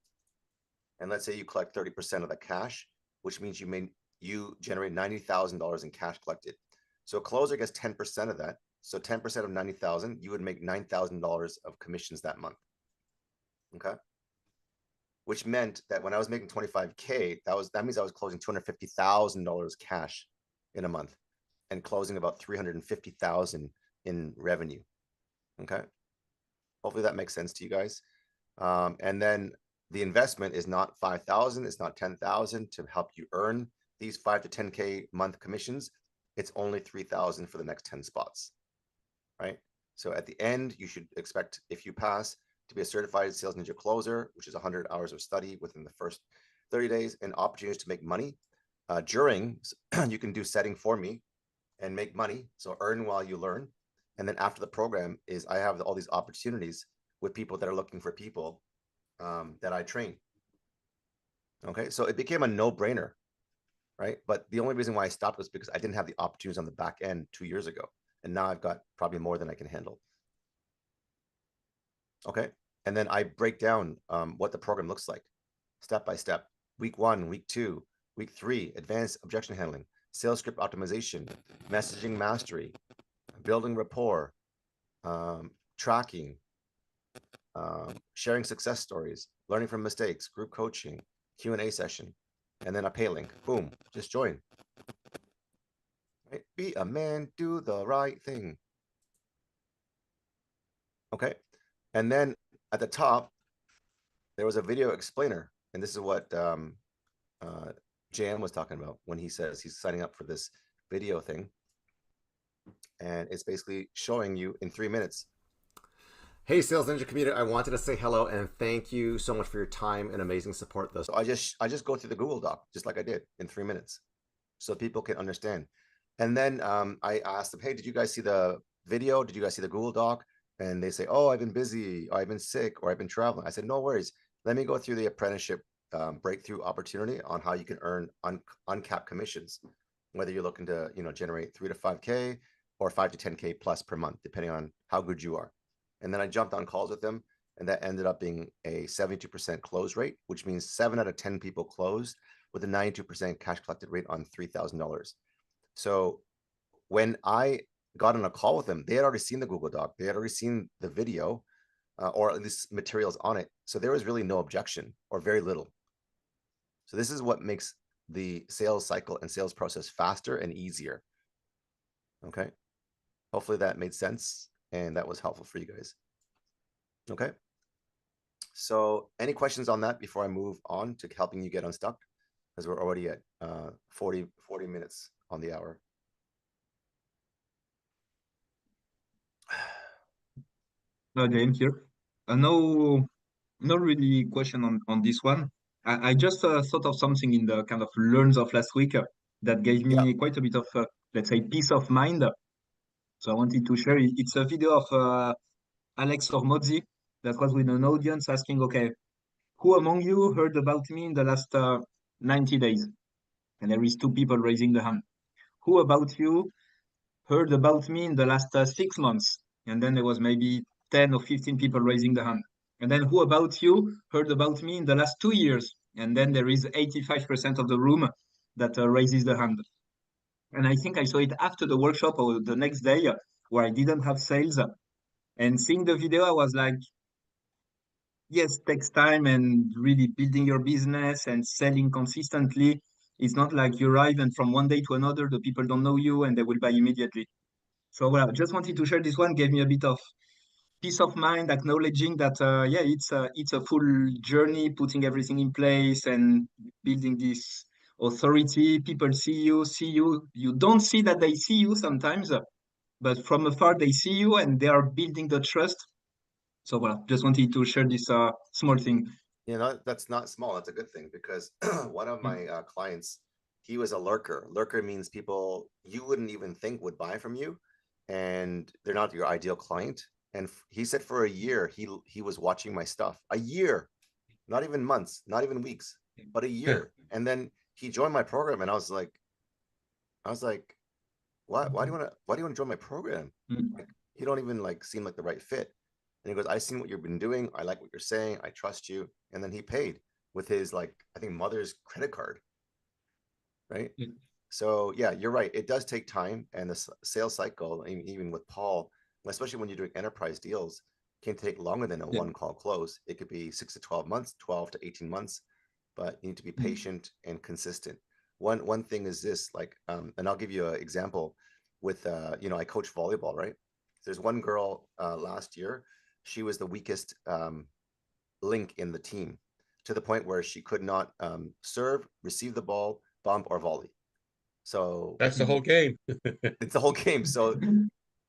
Speaker 2: And let's say you collect 30% of the cash, which means you generate $90,000 in cash collected. So a closer gets 10% of that. So 10% of 90,000, you would make $9,000 of commissions that month. Okay. Which meant that when I was making 25K, that means I was closing $250,000 cash in a month and closing about 350,000 in revenue. Okay. Hopefully that makes sense to you guys. And then the investment is not 5,000, it's not 10,000 to help you earn these 5 to 10K month commissions. It's only 3,000 for the next 10 spots, right? So at the end, you should expect, if you pass, to be a certified Sales Ninja closer, which is 100 hours of study within the first 30 days, and opportunities to make money. You can do setting for me and make money. So earn while you learn. And then after the program is I have all these opportunities with people that are looking for people that I train. Okay, so it became a no-brainer, right? But the only reason why I stopped was because I didn't have the opportunities on the back end 2 years ago. And now I've got probably more than I can handle. Okay, and then I break down what the program looks like, step by step. Week 1, week 2, week 3, advanced objection handling, sales script optimization, messaging mastery, building rapport, tracking, sharing success stories, learning from mistakes, group coaching, Q&A session, and then a pay link. Boom, just join. Right? Be a man, do the right thing. Okay, and then at the top, there was a video explainer, and this is what Jan was talking about when he says he's signing up for this video thing. And it's basically showing you in 3 minutes. Hey, Sales Ninja community, I wanted to say hello and thank you so much for your time and amazing support. So I just go through the Google Doc, just like I did in 3 minutes. so people can understand. And then I asked them, hey, did you guys see the video? Did you guys see the Google Doc? And they say, oh, I've been busy, or I've been sick, or I've been traveling. I said, no worries. Let me go through the apprenticeship breakthrough opportunity on how you can earn uncapped commissions, whether you're looking to, generate 3 to 5K or 5 to 10K plus per month, depending on how good you are. And then I jumped on calls with them, and that ended up being a 72% close rate, which means 7 out of 10 people closed with a 92% cash collected rate on $3,000. So when I got on a call with them, they had already seen the Google Doc, they had already seen the video, or at least materials on it. So there was really no objection, or very little. So this is what makes the sales cycle and sales process faster and easier. Okay. Hopefully that made sense and that was helpful for you guys. Okay. So any questions on that before I move on to helping you get unstuck? Because we're already at 40 minutes on the hour.
Speaker 4: James here. No really question on this one. I just thought of something in the kind of learns of last week that gave me quite a bit of, let's say, peace of mind. So I wanted to share it. It's a video of Alex or Morby that was with an audience asking, okay, who among you heard about me in the last 90 days? And there is 2 people raising the hand. Who about you heard about me in the last 6 months? And then there was maybe 10 or 15 people raising the hand. And then who about you heard about me in the last 2 years? And then there is 85% of the room that raises the hand. And I think I saw it after the workshop or the next day where I didn't have sales. And seeing the video, I was like, yes, takes time, and really building your business and selling consistently. It's not like you arrive and from one day to another, the people don't know you and they will buy immediately. So well, I just wanted to share this one, gave me a bit of peace of mind, acknowledging that yeah, it's a full journey, putting everything in place and building this authority. People see you. You don't see that they see you sometimes, but from afar they see you and they are building the trust. So well, just wanted to share this small thing.
Speaker 2: That's not small. That's a good thing, because one of my clients, he was a lurker. Lurker means people you wouldn't even think would buy from you, and they're not your ideal client. And he said for a year, he was watching my stuff. A year, not even months, not even weeks, but a year. And then he joined my program, and I was like, why do you want to join my program? Like, you don't even seem like the right fit. And he goes, I've seen what you've been doing. I like what you're saying. I trust you. And then he paid with his, I think, mother's credit card. Right. So yeah, you're right. It does take time. And the sales cycle, even with Paul, especially when you're doing enterprise deals, can take longer than a one call close. It could be 6 to 12 months, 12 to 18 months, but you need to be patient and consistent. One thing is this, and I'll give you an example with, I coach volleyball, right? There's one girl last year. She was the weakest link in the team, to the point where she could not serve, receive the ball, bump, or volley. So
Speaker 1: that's the whole game.
Speaker 2: It's the whole game. So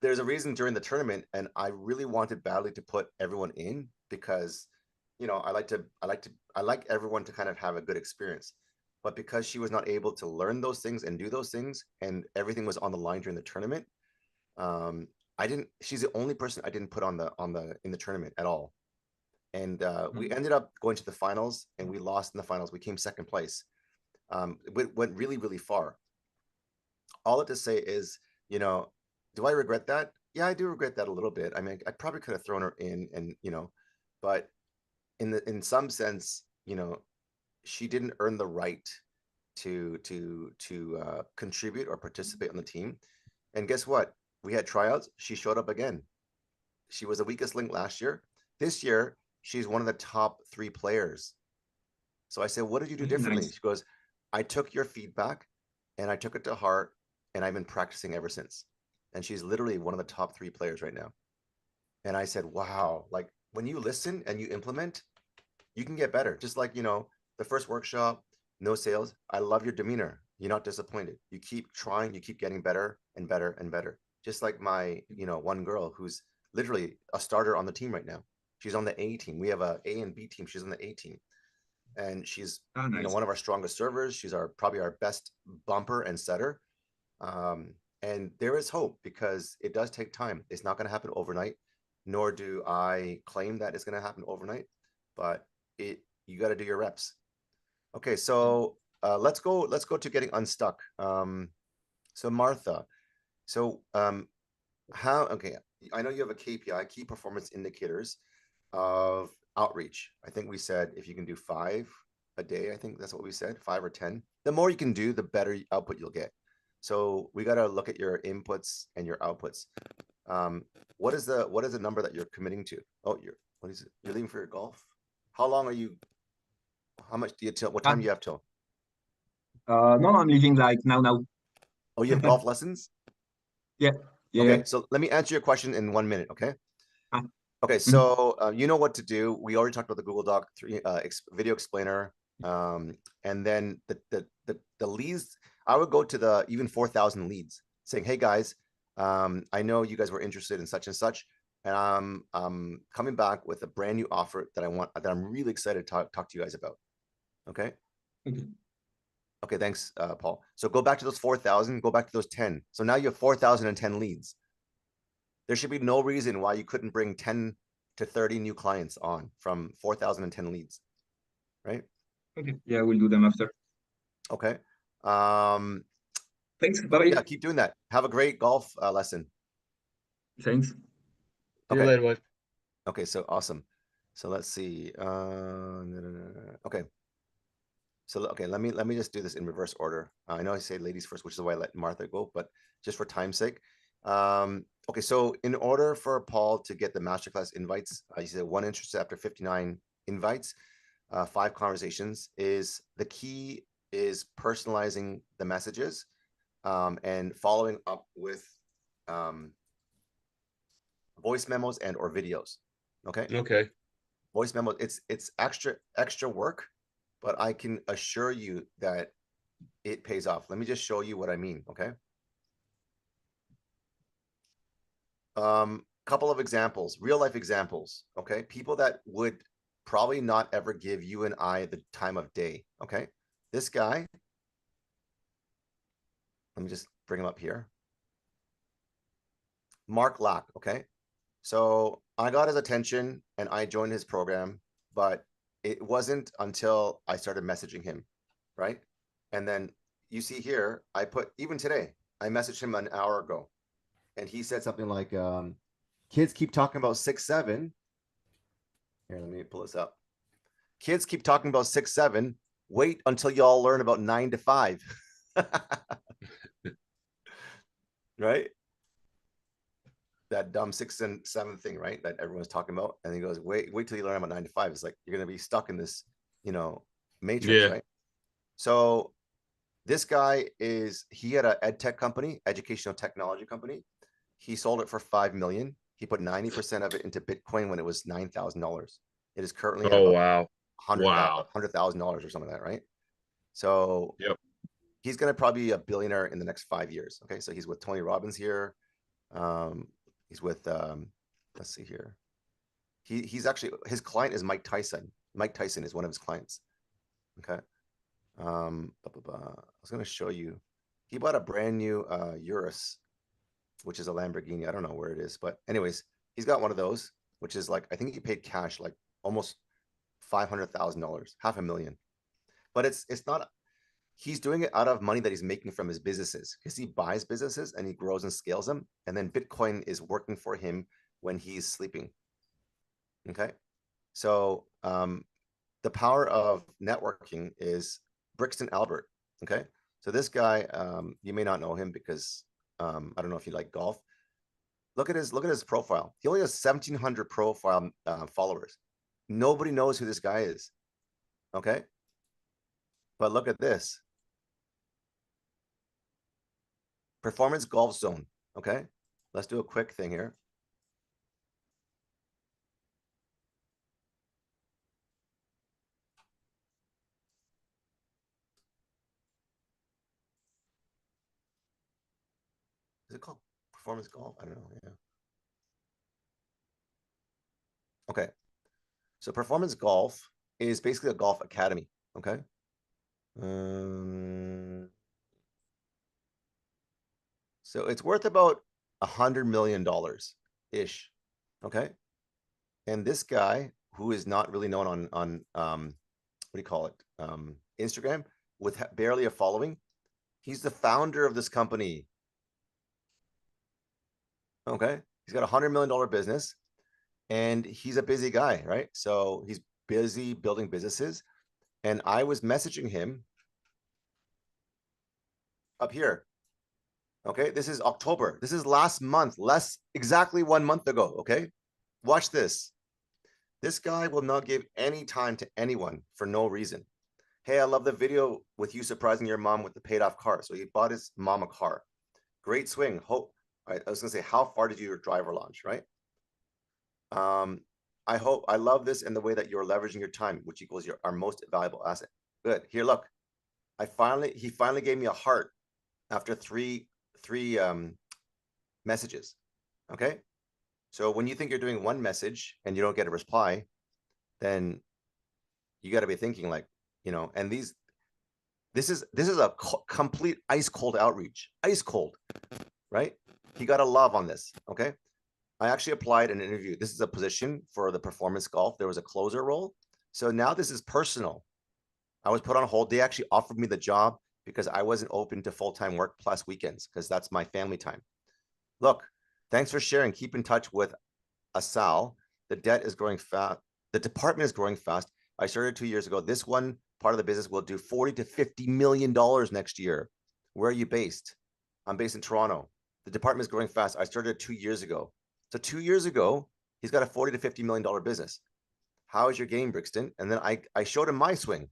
Speaker 2: there's a reason during the tournament, and I really wanted badly to put everyone in, because I like everyone to kind of have a good experience. But because she was not able to learn those things and do those things, and everything was on the line during the tournament, she's the only person I didn't put in the tournament at all. And we ended up going to the finals, and we lost in the finals. We came second place. Went really, really far. All it to say is, do I regret that? Yeah, I do regret that a little bit. I mean, I probably could have thrown her in, and but in some sense, she didn't earn the right to contribute or participate on the team. And guess what? We had tryouts. She showed up again. She was the weakest link last year. This year, she's one of the top 3 players. So I said, what did you do differently? Nice. She goes, I took your feedback and I took it to heart, and I've been practicing ever since. And she's literally one of the top 3 players right now. And I said, wow, when you listen and you implement, you can get better. Just like, the first workshop, no sales. I love your demeanor. You're not disappointed. You keep trying, you keep getting better and better and better. Just like my, one girl who's literally a starter on the team right now. She's on the A team. We have a A and B team. She's on the A team. and she's
Speaker 4: nice.
Speaker 2: one of our strongest servers. She's probably our best bumper and setter. And there is hope because it does take time. It's not going to happen overnight, nor do I claim that it's going to happen overnight, but you got to do your reps. Okay, so let's go to getting unstuck. So Martha, okay, I know you have a KPI, key performance indicators of outreach. I think we said if you can do 5 a day, I think that's what we said, 5 or 10. The more you can do, the better output you'll get. So we got to look at your inputs and your outputs. What is the number that you're committing to? Oh, you're leaving for your golf? How long are you? How much do you till? What time do you have till?
Speaker 4: No, I'm leaving like now.
Speaker 2: Oh, you have golf lessons?
Speaker 4: Yeah.
Speaker 2: Okay, so let me answer your question in 1 minute, okay?
Speaker 4: Ah.
Speaker 2: Okay, so you know what to do. We already talked about the Google Doc video explainer, and then the leads. I would go to the even 4,000 leads, saying, "Hey guys, I know you guys were interested in such and such, and I'm coming back with a brand new offer that I'm really excited to talk to you guys about." Okay. Okay, thanks, Paul. So go back to those 4,000, go back to those 10. So now you have 4,010 leads. There should be no reason why you couldn't bring 10 to 30 new clients on from 4,010 leads, right?
Speaker 4: Okay. Yeah, we'll do them after.
Speaker 2: Okay.
Speaker 4: Thanks. Bye.
Speaker 2: Yeah, keep doing that. Have a great golf lesson.
Speaker 4: Thanks.
Speaker 1: See you
Speaker 2: Okay.
Speaker 1: later, bud.
Speaker 2: Okay, so awesome. So let's see. Okay. So okay, let me just do this in reverse order. I know I say ladies first, which is why I let Martha go, but just for time's sake. Okay, so in order for Paul to get the masterclass invites, you said 1 interest after 59 invites, 5 conversations. Is the key is personalizing the messages and following up with voice memos and or videos. Okay.
Speaker 1: Okay.
Speaker 2: Voice memos. It's extra work, but I can assure you that it pays off. Let me just show you what I mean. Okay. Couple of examples, real life examples. Okay. People that would probably not ever give you and I the time of day. Okay. This guy, let me just bring him up here. Mark Lack. Okay. So I got his attention and I joined his program, but it wasn't until I started messaging him, right? And then you see here, I put, even today, I messaged him an hour ago and he said something like, kids keep talking about 6-7. Here, let me pull this up. Kids keep talking about 6-7. Wait until y'all learn about 9 to 5. Right? That dumb 6 and 7 thing, right? That everyone's talking about. And he goes, wait till you learn about 9 to 5. It's like, you're going to be stuck in this, matrix, right? So this guy he had an ed tech company, educational technology company. He sold it for 5 million. He put 90% of it into Bitcoin when it was $9,000. It is currently at about $100,000 or something like that, right? So he's going to probably be a billionaire in the next 5 years. Okay, so he's with Tony Robbins here. He's with let's see here. He's actually, his client is Mike Tyson. Mike Tyson is one of his clients. Okay. I was going to show you. He bought a brand new Urus, which is a Lamborghini. I don't know where it is, but anyways, he's got one of those, which is like, I think he paid cash like almost $500,000, $500,000. But it's not. He's doing it out of money that he's making from his businesses, because he buys businesses and he grows and scales them. And then Bitcoin is working for him when he's sleeping. Okay. So the power of networking is Brixton Albert. Okay. So this guy, you may not know him because I don't know if you like golf. Look at his profile. He only has 1,700 profile followers. Nobody knows who this guy is. Okay. But look at this. Performance Golf Zone. Okay. Let's do a quick thing here. Is it called Performance Golf? I don't know. Yeah. Okay. So Performance Golf is basically a golf academy. Okay. So it's worth about $100 million ish. Okay. And this guy, who is not really known on what do you call it? Instagram, with barely a following, he's the founder of this company. Okay. He's got $100 million business, and he's a busy guy, right? So he's busy building businesses. And I was messaging him up here. Okay. This is October. This is last month, exactly 1 month ago. Okay. Watch this. This guy will not give any time to anyone for no reason. Hey, I love the video with you surprising your mom with the paid off car. So he bought his mom a car. Great swing. Hope. Right, I was gonna say, how far did your driver launch, right? I love this and the way that you're leveraging your time, which equals our most valuable asset. Good. Here, look. He finally gave me a heart after three messages. Okay. So when you think you're doing one message and you don't get a reply, then you got to be thinking like, and this is a complete ice cold outreach, ice cold, right? He got a love on this. Okay. I actually applied an interview. This is a position for the performance golf. There was a closer role. So now this is personal. I was put on hold. They actually offered me the job because I wasn't open to full-time work plus weekends, because that's my family time. Look, thanks for sharing. Keep in touch with Asal. The debt is growing fast. The department is growing fast. I started 2 years ago. This one part of the business will do $40 to $50 million next year. Where are you based? I'm based in Toronto. The department is growing fast. I started 2 years ago. So 2 years ago, he's got a $40 to $50 million business. How is your game, Brixton? And then I showed him my swing.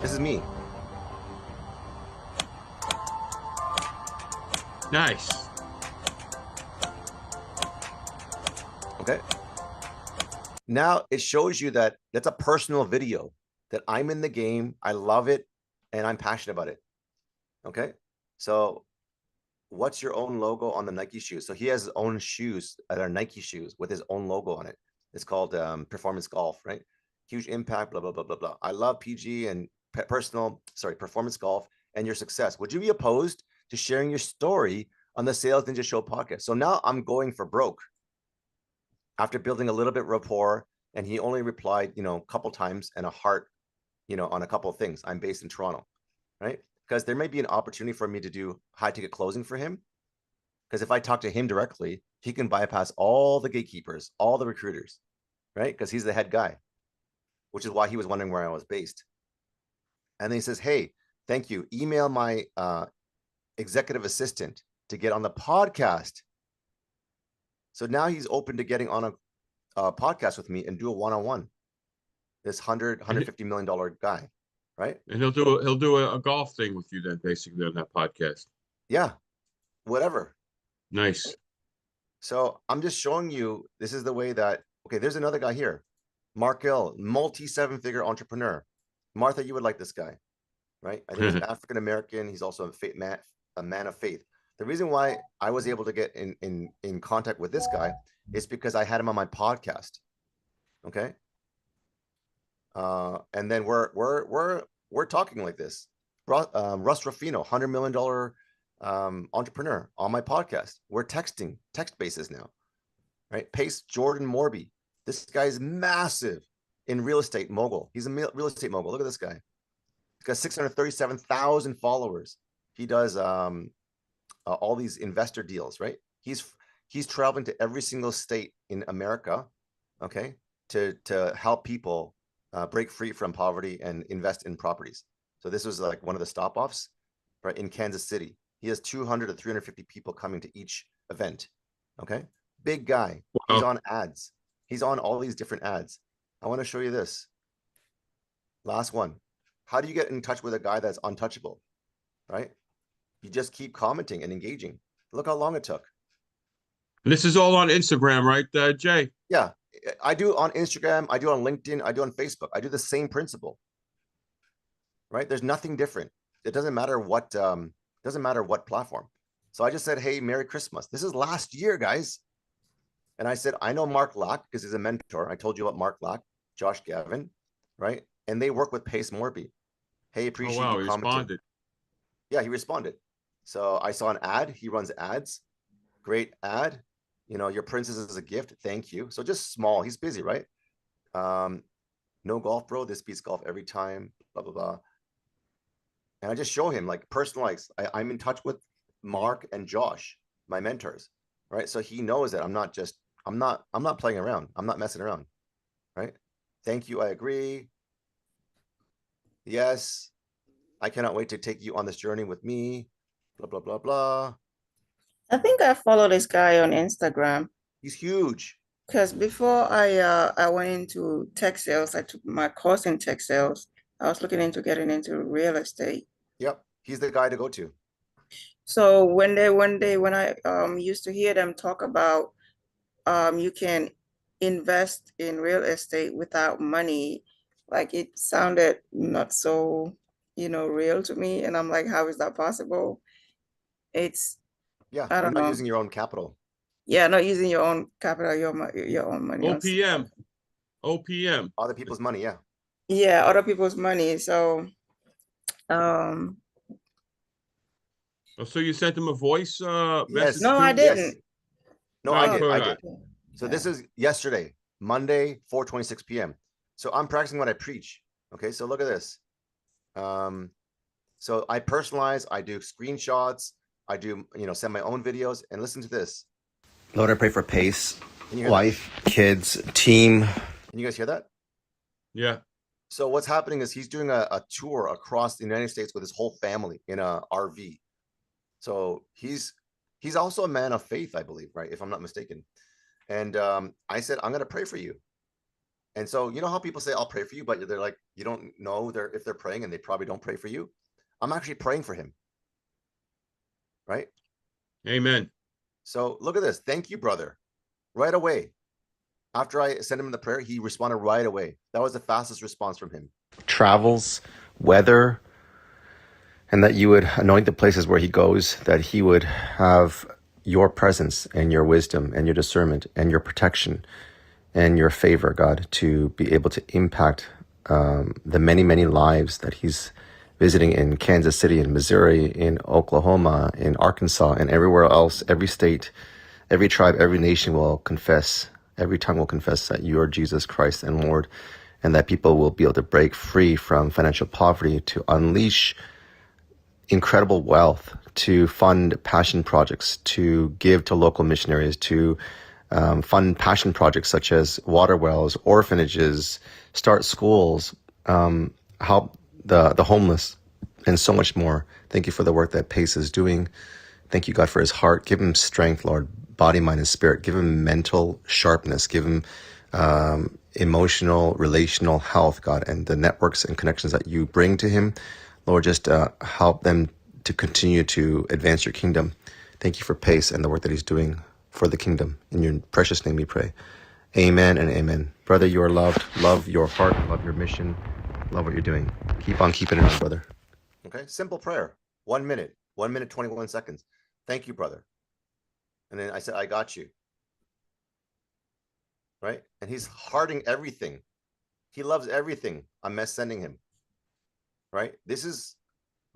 Speaker 2: This is me.
Speaker 1: Nice.
Speaker 2: Okay. Now it shows you that that's a personal video, that I'm in the game. I love it and I'm passionate about it. Okay. So what's your own logo on the Nike shoes? So he has his own shoes that are Nike shoes with his own logo on it. It's called Performance Golf, right? Huge impact, blah, blah, blah, blah, blah. I love PG and performance golf and your success. Would you be opposed to sharing your story on the Sales Ninja Show podcast? So now I'm going for broke after building a little bit rapport, and he only replied, a couple times and a heart, on a couple of things. I'm based in Toronto, right? Because there may be an opportunity for me to do high ticket closing for him. Because if I talk to him directly, he can bypass all the gatekeepers, all the recruiters, right? Because he's the head guy, which is why he was wondering where I was based. And then he says, hey, thank you. Email my executive assistant to get on the podcast. So now he's open to getting on a podcast with me and do a one-on-one. This $150 million guy, right?
Speaker 1: And he'll do a golf thing with you then, basically, on that podcast.
Speaker 2: Yeah, whatever.
Speaker 1: Nice.
Speaker 2: So I'm just showing you, this is the way that, okay, there's another guy here. Mark Hill, multi-seven-figure entrepreneur. Martha, you would like this guy, right? I think he's African-American. He's also a man of faith. The reason why I was able to get in contact with this guy is because I had him on my podcast. Okay. And then we're talking like this. Russ Ruffino, $100 million entrepreneur on my podcast. We're text basis now, right? Pace Jordan Morby. This guy's massive in real estate mogul. He's a real estate mogul. Look at this guy. He's got 637,000 followers. He does all these investor deals, right? He's traveling to every single state in America, okay, to help people break free from poverty and invest in properties. So this was like one of the stop-offs, right, in Kansas City. He has 200 to 350 people coming to each event, okay? Big guy. Wow. He's on ads. He's on all these different ads. I want to show you this. Last one. How do you get in touch with a guy that's untouchable, right? You just keep commenting and engaging. Look how long it took.
Speaker 1: This is all on Instagram, right, Jay?
Speaker 2: Yeah, I do on Instagram. I do on LinkedIn. I do on Facebook. I do the same principle, right? There's nothing different. It doesn't matter what platform. So I just said, hey, Merry Christmas. This is last year, guys. And I said, I know Mark Lack because he's a mentor. I told you about Mark Lack, Josh Gavin. right? And they work with Pace Morby. Hey,
Speaker 1: Oh,
Speaker 2: appreciate
Speaker 1: wow,
Speaker 2: you
Speaker 1: he
Speaker 2: commenting.
Speaker 1: responded.
Speaker 2: Yeah, he responded. So I saw an ad. He runs ads. Great ad. You know, your princess is a gift. Thank you. So just small. He's busy, right? No golf, bro. This beats golf every time. Blah blah blah. And I just show him like personalized. I'm in touch with Mark and Josh, my mentors, right? So he knows that I'm not playing around. I'm not messing around, right? Thank you. I agree. Yes. I cannot wait to take you on this journey with me. Blah blah blah blah.
Speaker 3: I think I follow this guy on Instagram
Speaker 2: He's huge.
Speaker 3: because before I went into tech sales, I took my course in tech sales. I was looking into getting into real estate.
Speaker 2: Yep. He's the guy to go to.
Speaker 3: So when I used to hear them talk about you can invest in real estate without money, like it sounded not so, real to me. And I'm like, how is that possible? It's,
Speaker 2: Yeah.
Speaker 3: I
Speaker 2: You're
Speaker 3: don't
Speaker 2: not
Speaker 3: know.
Speaker 2: using your own capital.
Speaker 3: Yeah, not using your own capital, your own money on stuff.
Speaker 1: OPM. OPM.
Speaker 2: Other people's money. Yeah.
Speaker 3: Yeah, other people's money. So, um,
Speaker 1: Oh, so you sent him a voice message
Speaker 2: Yes.
Speaker 3: no, I
Speaker 1: too?
Speaker 2: Yes.
Speaker 3: didn't.
Speaker 2: No,
Speaker 1: No,
Speaker 2: I
Speaker 1: I've
Speaker 2: did.
Speaker 1: heard
Speaker 2: I
Speaker 1: that.
Speaker 2: did. So
Speaker 3: Yeah.
Speaker 2: this is yesterday, Monday, 4:26 p.m. So I'm practicing what I preach. Okay, so look at this. So I personalize, I do screenshots, I do, send my own videos, and listen to this.
Speaker 5: Lord, I pray for Pace,
Speaker 2: Can you hear
Speaker 5: wife, kids, team.
Speaker 2: Can you guys hear that?
Speaker 1: Yeah.
Speaker 2: So what's happening is he's doing a tour across the United States with his whole family in a RV. So he's also a man of faith, I believe, right? If I'm not mistaken. And I said, I'm going to pray for you. And so, you know how people say, I'll pray for you, but they're like, you don't know if they're praying and they probably don't pray for you. I'm actually praying for him. Right.
Speaker 1: Amen.
Speaker 2: So look at this. Thank you, brother. Right away. After I sent him the prayer, he responded right away. That was the fastest response from him.
Speaker 5: Travels, weather, and that you would anoint the places where he goes, that he would have your presence and your wisdom and your discernment and your protection and your favor, God, to be able to impact the many, many lives that he's visiting in Kansas City, in Missouri, in Oklahoma, in Arkansas, and everywhere else, every state, every tribe, every nation will confess, every tongue will confess that you are Jesus Christ and Lord, and that people will be able to break free from financial poverty, to unleash incredible wealth, to fund passion projects, to give to local missionaries, to fund passion projects such as water wells, orphanages, start schools, help the homeless, and so much more. Thank you for the work that Pace is doing. Thank you, God, for his heart. Give him strength, Lord, body, mind, and spirit. Give him mental sharpness. Give him emotional, relational health, God, and the networks and connections that you bring to him. Lord, just help them to continue to advance your kingdom. Thank you for Pace and the work that he's doing for the kingdom. In your precious name we pray. Amen and amen. Brother, you are loved. Love your heart. Love your mission. Love what you're doing. Keep on keeping it on, brother.
Speaker 2: Okay. Simple prayer. 1 minute, 1 minute, 21 seconds. Thank you, brother. And then I said, I got you. Right. And he's hearting everything. He loves everything I'm sending him. Right. This is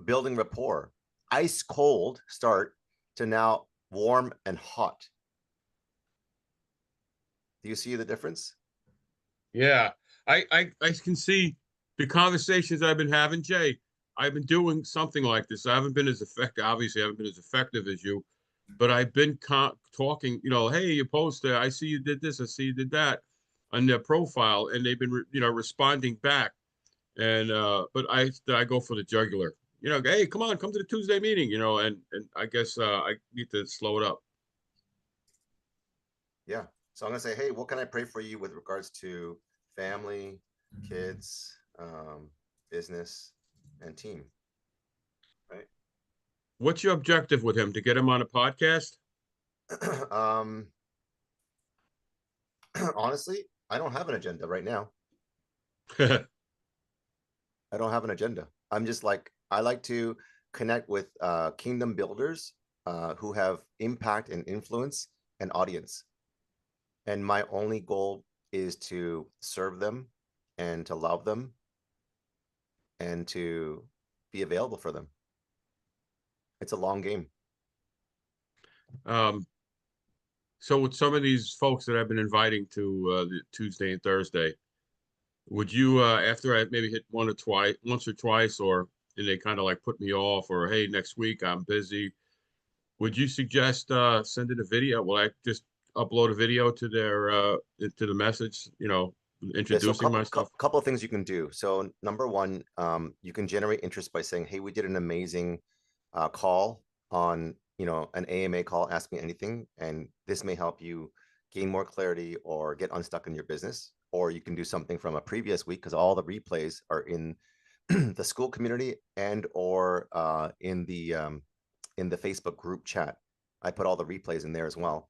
Speaker 2: building rapport. Ice cold start to now warm and hot. Do you see the difference?
Speaker 1: Yeah. I can see the conversations I've been having, Jay. I've been doing something like this. I haven't been as effective. Obviously, I haven't been as effective as you, but I've been talking, hey, you posted, I see you did this, I see you did that on their profile, and they've been, responding back. And, but I go for the jugular, hey, come to the Tuesday meeting, and I guess I need to slow it up.
Speaker 2: Yeah. So I'm going to say, hey, what can I pray for you with regards to family, kids, business, and team? Right.
Speaker 1: What's your objective with him? To get him on a podcast?
Speaker 2: Honestly, I don't have an agenda right now. I don't have an agenda. I'm just like, I like to connect with kingdom builders who have impact and influence and audience. And my only goal is to serve them and to love them and to be available for them. It's a long game.
Speaker 1: So with some of these folks that I've been inviting to the Tuesday and Thursday, would you after I maybe hit once or twice, or did they kind of like put me off, or hey, next week I'm busy? Would you suggest sending a video? Will I just upload a video to their to the message,
Speaker 2: Yeah, so
Speaker 1: introducing myself?
Speaker 2: couple of things you can do. So number one, you can generate interest by saying, hey, we did an amazing call on, an AMA call, Ask Me Anything, and this may help you gain more clarity or get unstuck in your business. Or you can do something from a previous week, because all the replays are in the school community and or in the Facebook group chat. I put all the replays in there as well.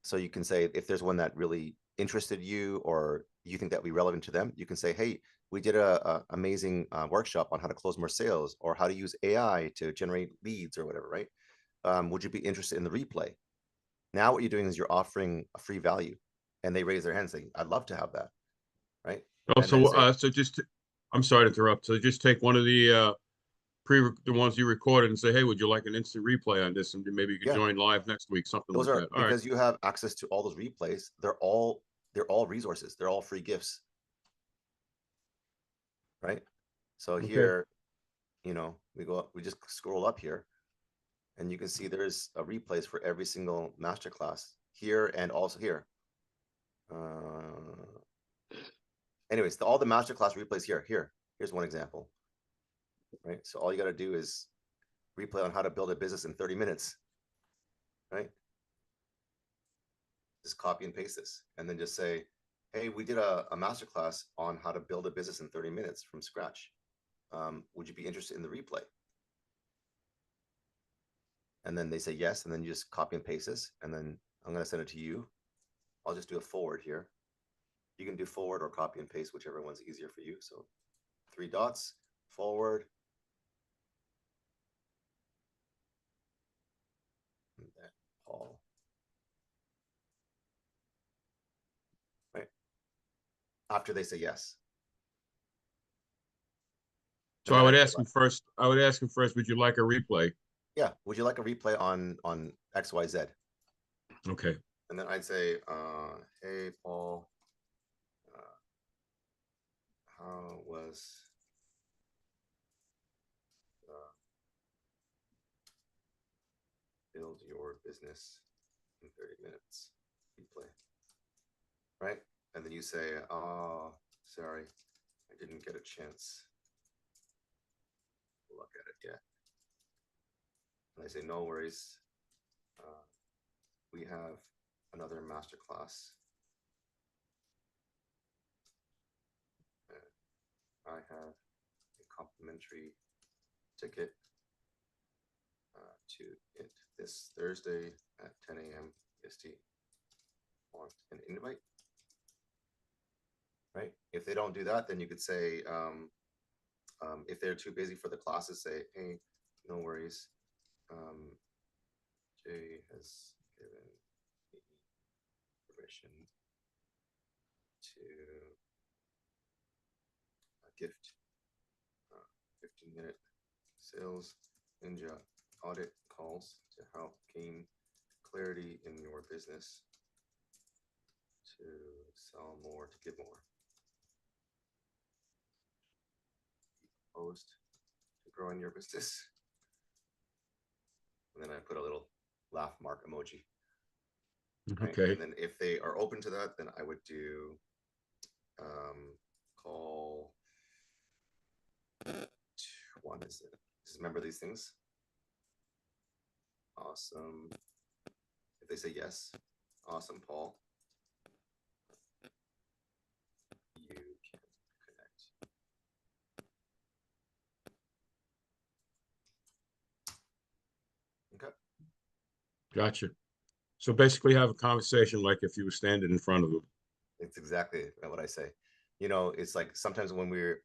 Speaker 2: So you can say, if there's one that really interested you or you think that would be relevant to them, you can say, hey, we did a amazing workshop on how to close more sales or how to use AI to generate leads or whatever, right? Would you be interested in the replay? Now what you're doing is you're offering a free value, and they raise their hand saying, I'd love to have that, right?
Speaker 1: Oh,
Speaker 2: And then say,
Speaker 1: so just I'm sorry to interrupt. So just take one of the ones you recorded and say, hey, would you like an instant replay on this? And maybe you could
Speaker 2: yeah,
Speaker 1: join live next week, something
Speaker 2: those
Speaker 1: like
Speaker 2: are
Speaker 1: that. All right.
Speaker 2: because you have access to all those replays. They're all resources. They're all free gifts, right? So
Speaker 1: Okay.
Speaker 2: here, we just scroll up here, and you can see there's a replays for every single masterclass here and also here. Anyways, all the masterclass replays here. Here's one example, right? So all you got to do is replay on how to build a business in 30 minutes, right? Just copy and paste this, and then just say, hey, we did a masterclass on how to build a business in 30 minutes from scratch. Would you be interested in the replay? And then they say yes, and then you just copy and paste this, and then I'm going to send it to you. I'll just do a forward here. You can do forward or copy and paste, whichever one's easier for you. So 3 dots, forward, and then Paul. Right. After they say yes.
Speaker 1: So I would ask him first. Would you like a replay?
Speaker 2: Yeah. Would you like a replay on XYZ?
Speaker 1: Okay.
Speaker 2: And then I'd say, hey, Paul, how was build your business in 30 minutes replay, right? And then you say, oh, sorry, I didn't get a chance to look at it yet. And I say, no worries. We have another masterclass. I have a complimentary ticket to it this Thursday at 10 a.m. EST. Want an invite? Right? If they don't do that, then you could say, if they're too busy for the classes, say, hey, no worries. Jay has given me permission to gift 15-minute sales ninja audit calls to help gain clarity in your business, to sell more, to give more. Opposed to growing your business. And then I put a little laugh mark emoji. Right?
Speaker 1: Okay.
Speaker 2: And then if they are open to that, then I would do call. One is it? Just remember these things. Awesome. If they say yes, awesome, Paul. You can connect. Okay.
Speaker 1: Gotcha. So basically have a conversation like if you were standing in front of them.
Speaker 2: It's exactly what I say. It's like sometimes when we're,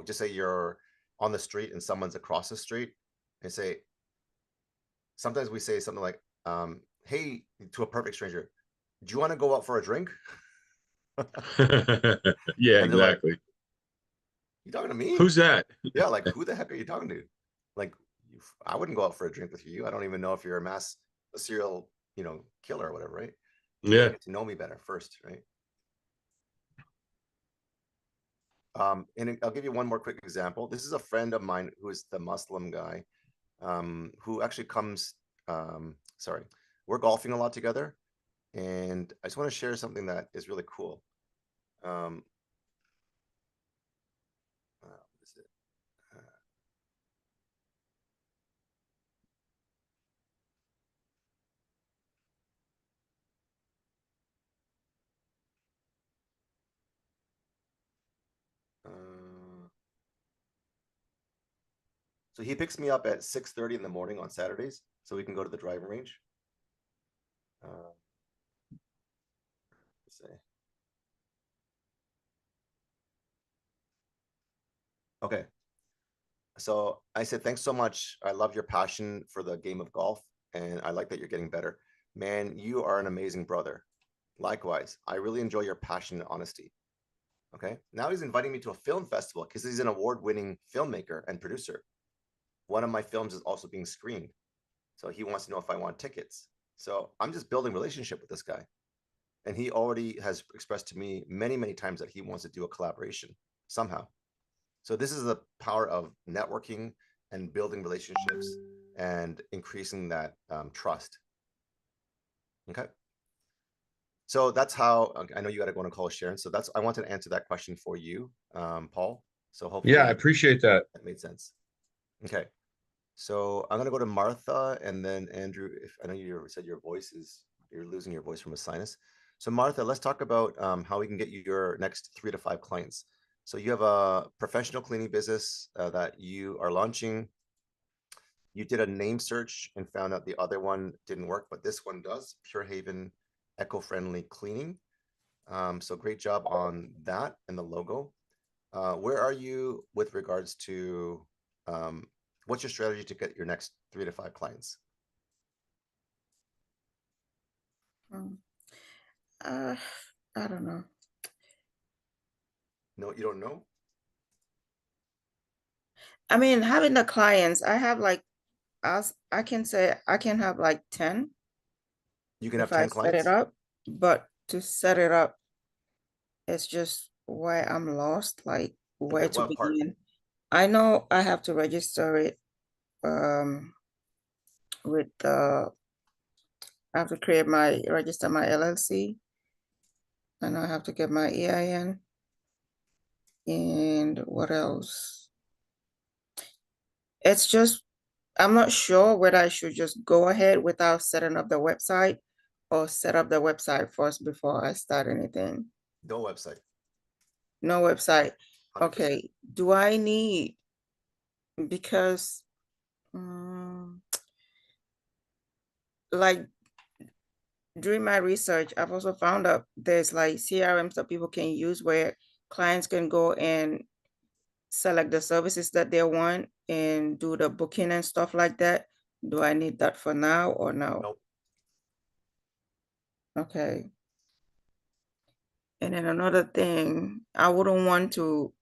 Speaker 2: just say you're on the street and someone's across the street, and say, sometimes we say something like, hey, to a perfect stranger, do you want to go out for a drink?
Speaker 1: Yeah,
Speaker 2: And they're like,
Speaker 1: exactly.
Speaker 2: you talking to me?
Speaker 1: Who's that?
Speaker 2: Yeah, like who the heck are you talking to? Like, I wouldn't go out for a drink with you. I don't even know if you're a serial, killer or whatever, right? You gotta
Speaker 1: Yeah.
Speaker 2: get to know me better first, right? And I'll give you one more quick example. This is a friend of mine who is the Muslim guy, who actually comes. Sorry, we're golfing a lot together, and I just want to share something that is really cool. What is it? So he picks me up at 6:30 in the morning on Saturdays, so we can go to the driving range. Let's see. Okay. So I said, thanks so much. I love your passion for the game of golf, and I like that you're getting better. Man, you are an amazing brother. Likewise, I really enjoy your passion and honesty. Okay. Now he's inviting me to a film festival because he's an award-winning filmmaker and producer. One of my films is also being screened. So he wants to know if I want tickets. So I'm just building relationship with this guy. And he already has expressed to me many, many times that he wants to do a collaboration somehow. So this is the power of networking and building relationships and increasing that trust. Okay. So that's how, I know you got to go on a call with Sharon. So I wanted to answer that question for you, Paul. So hopefully
Speaker 1: Yeah, I appreciate that.
Speaker 2: that made sense. Okay. So I'm going to go to Martha and then Andrew. If I know you said you're losing your voice from a sinus. So Martha, let's talk about how we can get you your next 3 to 5 clients. So you have a professional cleaning business that you are launching. You did a name search and found out the other one didn't work, but this one does. Pure Haven Eco-Friendly Cleaning. So great job on that and the logo. Where are you with regards to what's your strategy to get your next 3 to 5 clients?
Speaker 3: I don't know.
Speaker 2: No, you don't know?
Speaker 3: I mean, having the clients, I have like, I can say I can have like 10
Speaker 2: You can have
Speaker 3: if I
Speaker 2: 10
Speaker 3: set it
Speaker 2: clients?
Speaker 3: up, but to set it up, it's just where I'm lost, like where
Speaker 2: Okay,
Speaker 3: to
Speaker 2: what part?
Speaker 3: begin. I know I have to register it with I have to register my LLC, and I have to get my EIN. And what else? It's just, I'm not sure whether I should just go ahead without setting up the website or set up the website first before I start anything.
Speaker 2: No website.
Speaker 3: No website.
Speaker 2: 100%.
Speaker 3: Okay. Do I need, because like during my research, I've also found out there's like CRMs that people can use where clients can go and select the services that they want and do the booking and stuff like that. Do I need that for now or no?
Speaker 2: Nope.
Speaker 3: Okay. And then another thing, I wouldn't want to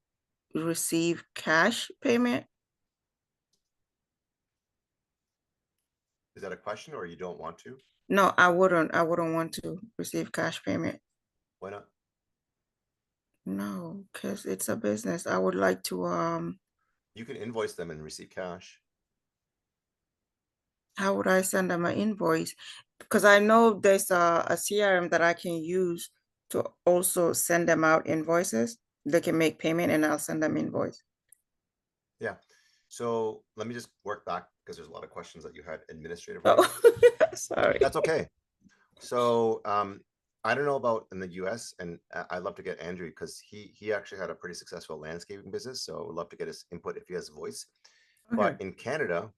Speaker 3: receive cash payment.
Speaker 2: Is that a question or you don't want to?
Speaker 3: No, I wouldn't want to receive cash payment.
Speaker 2: Why not?
Speaker 3: No, because it's a business. I would like to
Speaker 2: You can invoice them and receive cash.
Speaker 3: how would I send them an invoice? Because I know there's a CRM that I can use to also send them out invoices. They can make payment and I'll send them invoice.
Speaker 2: Yeah. So let me just work back because there's a lot of questions that you had administratively.
Speaker 3: Oh, sorry.
Speaker 2: That's okay. So I don't know about in the US, and I'd love to get Andrew because he actually had a pretty successful landscaping business. So I'd love to get his input if he has a voice.
Speaker 3: Okay.
Speaker 2: But in Canada,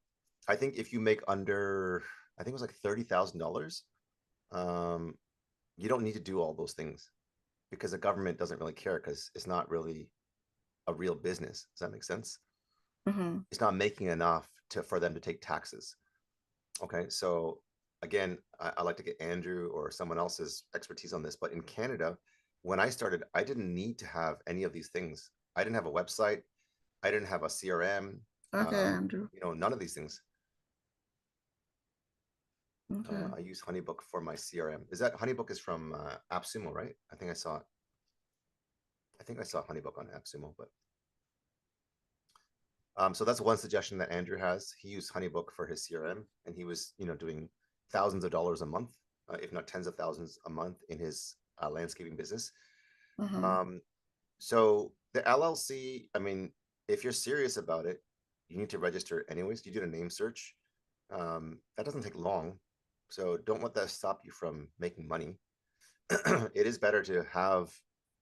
Speaker 2: I think if you make under, I think it was like $30,000, you don't need to do all those things because the government doesn't really care because it's not really a real business. Does that make sense?
Speaker 3: Mm-hmm.
Speaker 2: It's not making enough for them to take taxes. Okay, so again, I like to get Andrew or someone else's expertise on this, but in Canada, when I started, I didn't need to have any of these things. I didn't have a website. I didn't have a CRM.
Speaker 3: Okay, Andrew.
Speaker 2: You know, none of these things.
Speaker 3: Okay.
Speaker 2: I use Honeybook for my CRM. Is that Honeybook is from AppSumo, right? I think I saw it. I think I saw Honeybook on AppSumo, but so that's one suggestion that Andrew has. He used Honeybook for his CRM, and he was, you know, doing thousands of dollars a month, if not tens of thousands a month in his landscaping business. So the LLC, I mean, if you're serious about it, you need to register anyways. You did a name search. That doesn't take long. So don't let that stop you from making money. It is better to have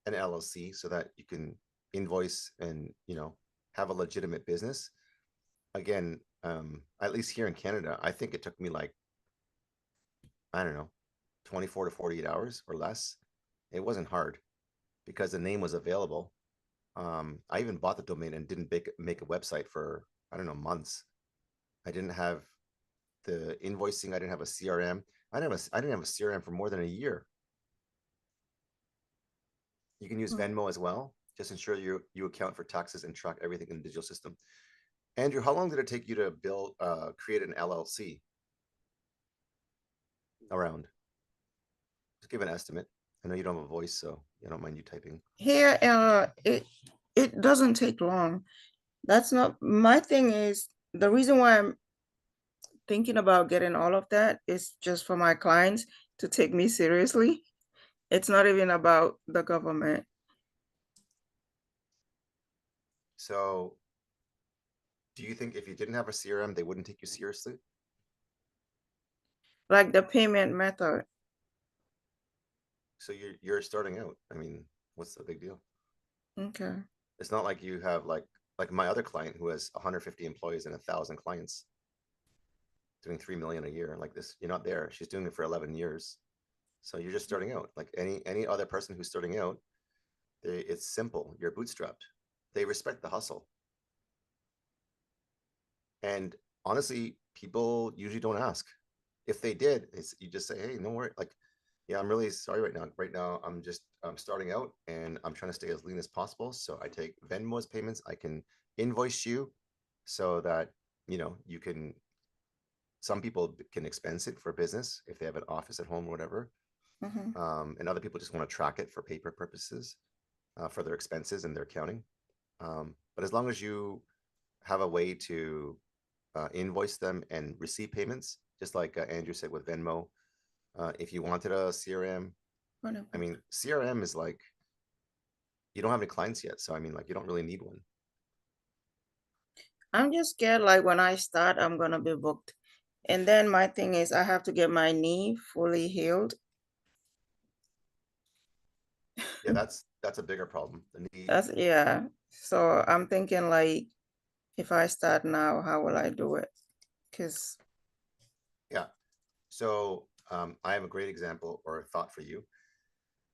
Speaker 2: an LLC so that you can invoice and, you know, have a legitimate business. Again, at least here in Canada, I think it took me like, I don't know, 24 to 48 hours or less. It wasn't hard because the name was available. I even bought the domain and didn't make a website for, I don't know, months. I didn't have the invoicing. I didn't have a CRM. I didn't have a CRM for more than a year. You can use Venmo as well. Just ensure you account for taxes and track everything in the digital system. Andrew, how long did it take you to create an LLC? Around. Just give an estimate. I know you don't have a voice, so I don't mind you typing.
Speaker 3: Here, it doesn't take long. That's not my thing. Is the reason why I'm thinking about getting all of that is just for my clients to take me seriously. It's not even about the government.
Speaker 2: So do you think if you didn't have a CRM, they wouldn't take you seriously?
Speaker 3: Like the payment method.
Speaker 2: So you're starting out. I mean, what's the big deal?
Speaker 3: Okay.
Speaker 2: It's not like you have like my other client who has 150 employees and 1,000 clients doing 3 million a year. Like this, you're not there. She's doing it for 11 years. So you're just starting out. Like any other person who's starting out, it's simple. You're bootstrapped. They respect the hustle. And honestly, people usually don't ask. If they did, you just say, hey, no worry. Like, yeah, I'm really sorry right now. Right now, I'm starting out and I'm trying to stay as lean as possible. So I take Venmo's payments. I can invoice you so that, you know, you can, some people can expense it for business if they have an office at home or whatever. And other people just want to track it for paper purposes for their expenses and their accounting. But as long as you have a way to invoice them and receive payments, just like Andrew said with Venmo, if you wanted a CRM, I mean, CRM is like, you don't have any clients yet. So, I mean, like, you don't really need one.
Speaker 3: I'm just scared, like, when I start, I'm going to be booked. And then my thing is, I have to get my knee fully healed.
Speaker 2: Yeah, that's a bigger problem. The knee.
Speaker 3: Yeah. So I'm thinking, like, if I start now, how will I do it? Because
Speaker 2: yeah. So I have a great example or a thought for you.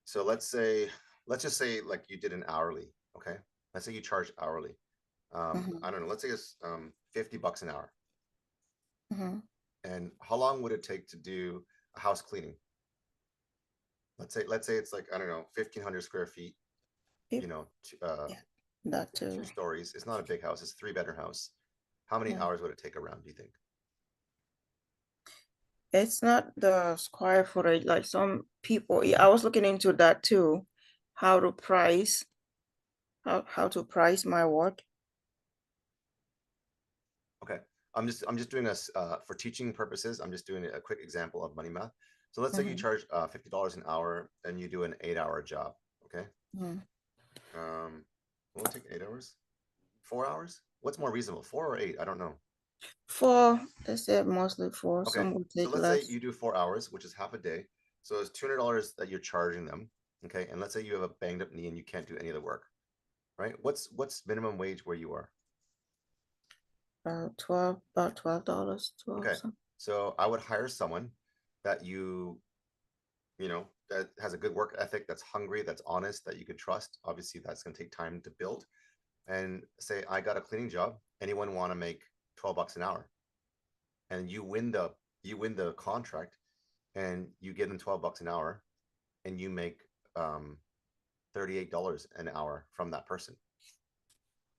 Speaker 2: So let's just say like you did an hourly. Okay. Let's say you charge hourly. I don't know. Let's say it's $50 an hour. And how long would it take to do a house cleaning? Let's say it's like, I don't know, 1,500 square feet. You know,
Speaker 3: that too.
Speaker 2: 2 stories. It's not a big house. It's a 3-bedroom house. How many hours would it take around, do you think?
Speaker 3: It's not the square footage. Like some people, I was looking into that too. How to price my work.
Speaker 2: Okay. I'm just doing this for teaching purposes. I'm just doing a quick example of money math. So let's say you charge $50 an hour and you do an 8-hour job. Okay. Will it take 8 hours? 4 hours? What's more reasonable, 4 or 8? I don't know.
Speaker 3: 4. They said mostly 4.
Speaker 2: Okay.
Speaker 3: Some would
Speaker 2: So
Speaker 3: take
Speaker 2: let's
Speaker 3: less.
Speaker 2: say you do 4 hours, which is half a day. So it's $200 that you're charging them. Okay. And let's say you have a banged up knee and you can't do any of the work, right? What's minimum wage where you are?
Speaker 3: About $12. 12.
Speaker 2: Okay. So I would hire someone that you know, that has a good work ethic, that's hungry, that's honest, that you can trust. Obviously, that's going to take time to build. And say, I got a cleaning job. Anyone want to make $12 an hour? And you win the contract, and you give them $12 an hour, and you make $38 an hour from that person.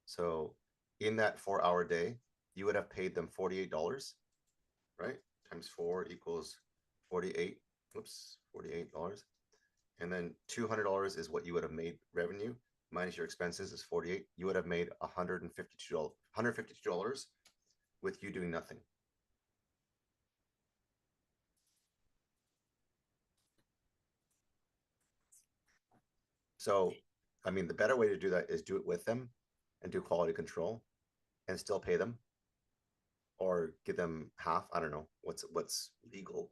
Speaker 2: So in that 4-hour day, you would have paid them $48, right? Times 4 equals 48. Oops, $48. And then $200 is what you would have made revenue minus your expenses is 48. You would have made $152 with you doing nothing. So, I mean, the better way to do that is do it with them and do quality control and still pay them or give them half. I don't know what's legal.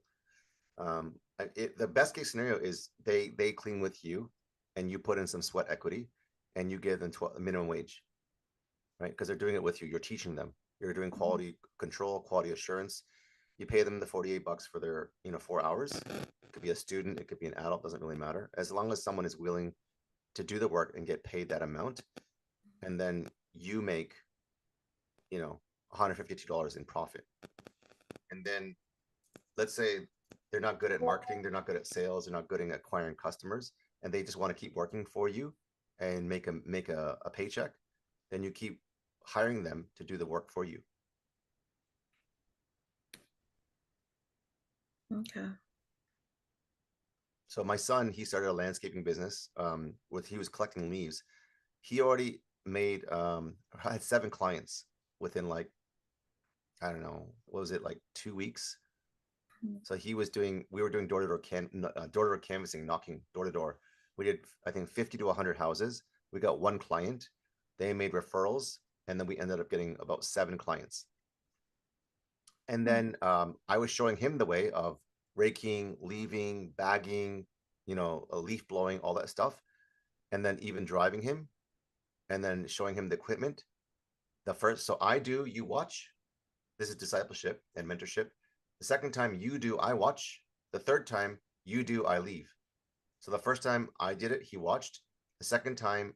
Speaker 2: The best case scenario is they clean with you and you put in some sweat equity and you give them minimum wage, right? Because they're doing it with you. You're teaching them. You're doing quality control, quality assurance. You pay them the $48 for their 4 hours. It could be a student, it could be an adult, doesn't really matter. As long as someone is willing to do the work and get paid that amount, and then you make $152 in profit. And then let's say they're not good at marketing, they're not good at sales, they're not good at acquiring customers, and they just want to keep working for you and make a paycheck, then you keep hiring them to do the work for you.
Speaker 3: Okay.
Speaker 2: So my son, he started a landscaping business. He was collecting leaves. He already made had 7 clients within like, I don't know, what was it, like 2 weeks? So we were doing door-to-door canvassing, knocking door to door. We did, I think, 50 to 100 houses. We got 1 client. They made referrals, and then we ended up getting about 7 clients. And then I was showing him the way of raking, leaving, bagging, leaf blowing, all that stuff. And then even driving him and then showing him the equipment. You watch. This is discipleship and mentorship. The second time you do, I watch. The third time you do, I leave. So the first time I did it, he watched. The second time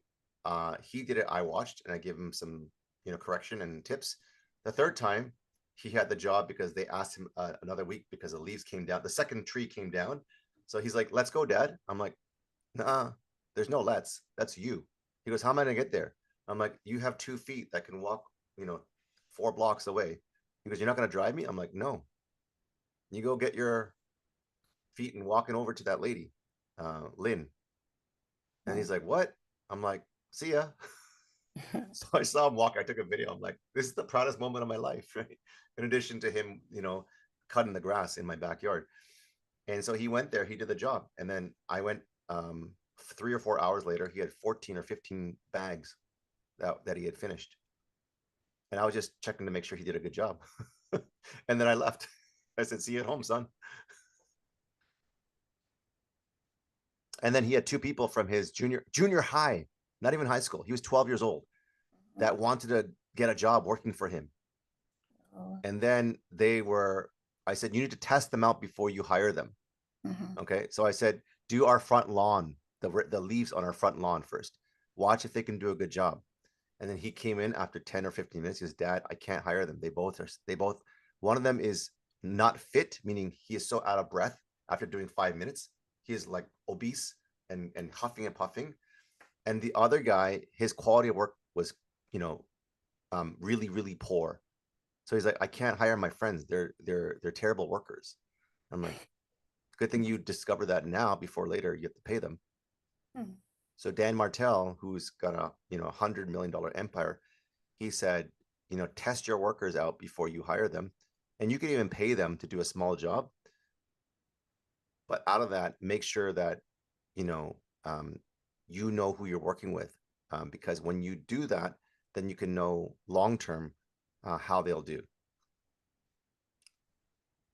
Speaker 2: he did it, I watched, and I gave him some, correction and tips. The third time he had the job because they asked him another week because the leaves came down. The second tree came down. So he's like, "Let's go, Dad." I'm like, "Nah, there's no let's. That's you." He goes, "How am I gonna get there?" I'm like, "You have 2 feet that can walk, 4 blocks away." He goes, "You're not gonna drive me?" I'm like, "No. You go get your feet and walking over to that lady, Lynn." And he's like, "What?" I'm like, "See ya." So I saw him walk. I took a video. I'm like, this is the proudest moment of my life, right? In addition to him, cutting the grass in my backyard. And so he went there, he did the job. And then I went 3 or 4 hours later, he had 14 or 15 bags that he had finished. And I was just checking to make sure he did a good job. And then I left. I said, "See you at home, son." And then he had 2 people from his junior high, not even high school. He was 12 years old, that wanted to get a job working for him. And then I said, "You need to test them out before you hire them." Okay. So I said, "Do our front lawn, the leaves on our front lawn first. Watch if they can do a good job." And then he came in after 10 or 15 minutes. He says, "Dad, I can't hire them. One of them is not fit, meaning he is so out of breath after doing 5 minutes. He is like obese and huffing and puffing. And the other guy, his quality of work was, really, really poor. So he's like, "I can't hire my friends. They're terrible workers." I'm like, good thing you discover that now before later you have to pay them. So Dan Martell, who's got a $100 million empire, he said, test your workers out before you hire them, and you can even pay them to do a small job. But out of that, make sure that you know who you're working with, because when you do that, then you can know long term how they'll do.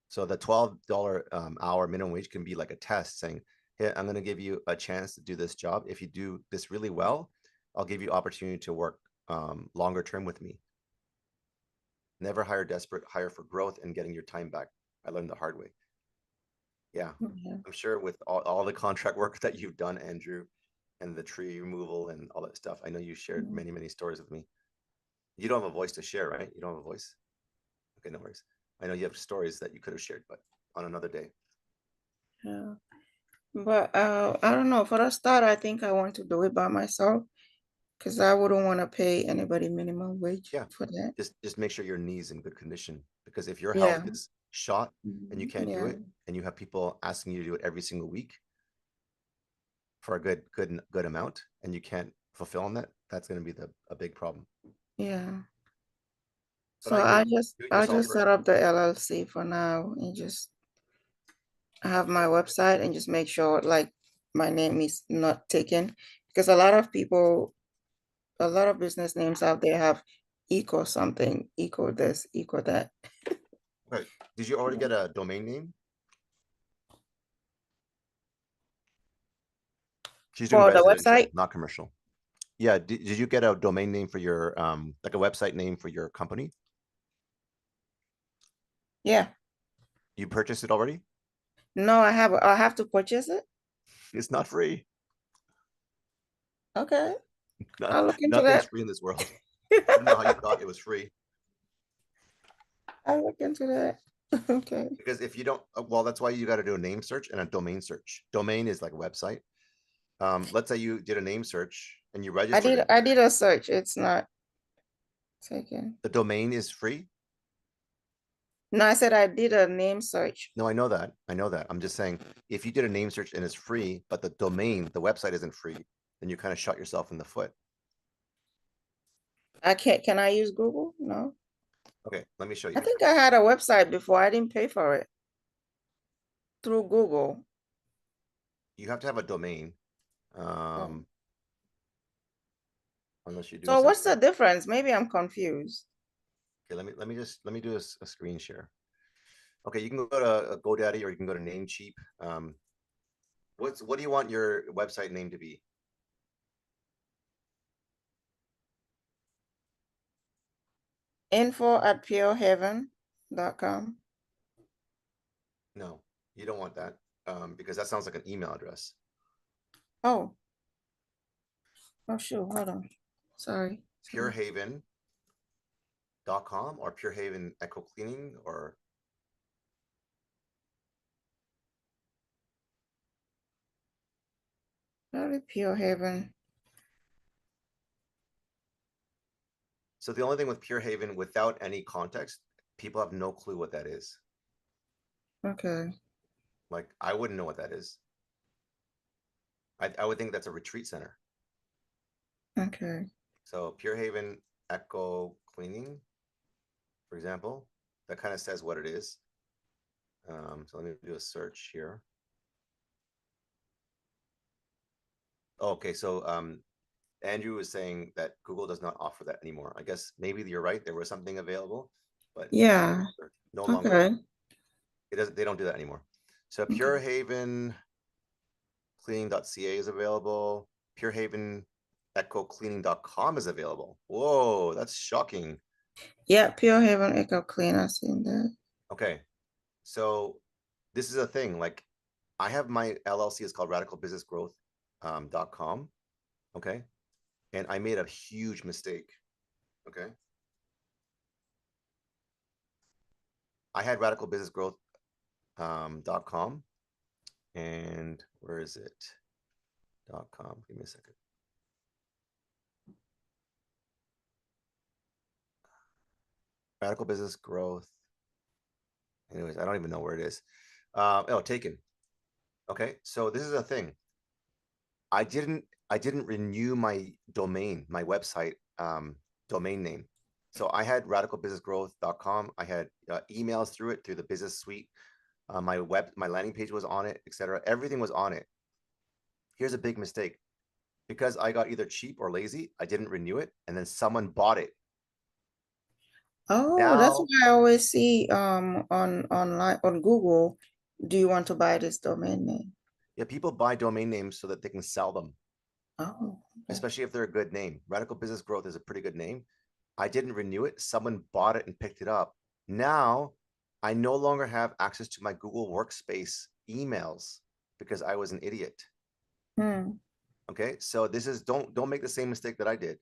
Speaker 2: So the $12 hour minimum wage can be like a test saying, "Hey, I'm going to give you a chance to do this job. If you do this really well, I'll give you opportunity to work longer term with me." Never hire desperate, hire for growth and getting your time back. I learned the hard way. Yeah, I'm sure with all the contract work that you've done, Andrew, and the tree removal and all that stuff, I know you shared many, many stories with me. You don't have a voice to share, right? You don't have a voice? Okay, no worries. I know you have stories that you could have shared, but on another day.
Speaker 3: Yeah. But I don't know. For the start, I think I want to do it by myself because I wouldn't want to pay anybody minimum wage
Speaker 2: Yeah.
Speaker 3: for that.
Speaker 2: Just make sure your knee's in good condition, because if your
Speaker 3: Yeah.
Speaker 2: health is shot and you can't do
Speaker 3: Yeah.
Speaker 2: it, and you have people asking you to do it every single week for a good amount, and you can't fulfill on that, that's going to be a big problem.
Speaker 3: Yeah.
Speaker 2: But
Speaker 3: So
Speaker 2: I agree. Do it
Speaker 3: I
Speaker 2: yourself
Speaker 3: just
Speaker 2: first.
Speaker 3: set up the LLC for now and just have my website and just make sure like my name is not taken, because a lot of people, a lot of business names out there have equal something, equal this, equal that.
Speaker 2: Okay. Did you already get a domain name? She's doing
Speaker 3: For the
Speaker 2: residential,
Speaker 3: website,
Speaker 2: not commercial. Yeah. Did you get a domain name for your like a website name for your company?
Speaker 3: yeah.
Speaker 2: You purchased it already?
Speaker 3: No, I have to purchase it.
Speaker 2: It's not free.
Speaker 3: Okay, I'll look into
Speaker 2: Nothing's
Speaker 3: that.
Speaker 2: free in this world. I don't know how you thought it was free.
Speaker 3: I'll look into that. Okay.
Speaker 2: Because if you don't, well, that's why you got to do a name search and a domain search. Domain is like a website. Let's say you did a name search and you registered it.
Speaker 3: I did a search. It's not taken.
Speaker 2: The domain is free.
Speaker 3: No, I said I did a name search.
Speaker 2: No, I know that. I know that. I'm just saying, if you did a name search and it's free, but the domain, the website isn't free, then you kind of shot yourself in the foot.
Speaker 3: I can't, can I use Google? No.
Speaker 2: Okay, let me show
Speaker 3: I
Speaker 2: you.
Speaker 3: think I had a website before. I didn't pay for it through Google.
Speaker 2: You have to have a domain. Unless you do.
Speaker 3: So what's the difference? Maybe I'm confused.
Speaker 2: Okay, let me do a screen share. Okay, you can go to GoDaddy or you can go to Namecheap. What do you want your website name to be?
Speaker 3: info@purehaven.com.
Speaker 2: No, you don't want that, because that sounds like an email address.
Speaker 3: Oh. Oh, sure. Hold on. Sorry.
Speaker 2: Purehaven.com or Purehaven Echo Cleaning or
Speaker 3: Sorry, Pure Haven.
Speaker 2: so the only thing with Purehaven, without any context, people have no clue what that is.
Speaker 3: Okay.
Speaker 2: Like, I wouldn't know what that is. I would think that's a retreat center.
Speaker 3: Okay.
Speaker 2: So Purehaven Echo Cleaning, for example, that kind of says what it is. So let me do a search here. Okay, so Andrew was saying that Google does not offer that anymore. I guess maybe you're right. There was something available, but
Speaker 3: Yeah.
Speaker 2: no longer.
Speaker 3: Okay.
Speaker 2: It doesn't. They don't do that anymore. So
Speaker 3: Okay.
Speaker 2: Purehaven Cleaning.ca is available. Purehaven EchoCleaning.com is available. Whoa, that's shocking.
Speaker 3: Yeah, Pure Haven Echo Cleaner seen that.
Speaker 2: Okay, so this is a thing. Like, I have my LLC is called RadicalBusinessGrowth.com. Okay, and I made a huge mistake. Okay, I had RadicalBusinessGrowth.com, and where is it? .com. Give me a second. Radical Business Growth. Anyways, I don't even know where it is. Oh, taken. Okay, so this is a thing. I didn't renew my domain, my website domain name. So I had radicalbusinessgrowth.com. I had emails through it, through the business suite. My landing page was on it, etc. Everything was on it. Here's a big mistake. Because I got either cheap or lazy, I didn't renew it, and then someone bought it.
Speaker 3: Oh, that's
Speaker 2: Now,
Speaker 3: what I always see on online on Google. Do you want to buy this domain name?
Speaker 2: yeah, people buy domain names so that they can sell them,
Speaker 3: Oh, okay.
Speaker 2: especially if they're a good name. Radical Business Growth is a pretty good name. I didn't renew it. Someone bought it and picked it up. Now, I no longer have access to my Google Workspace emails because I was an idiot. Okay, so this is don't make the same mistake that I did.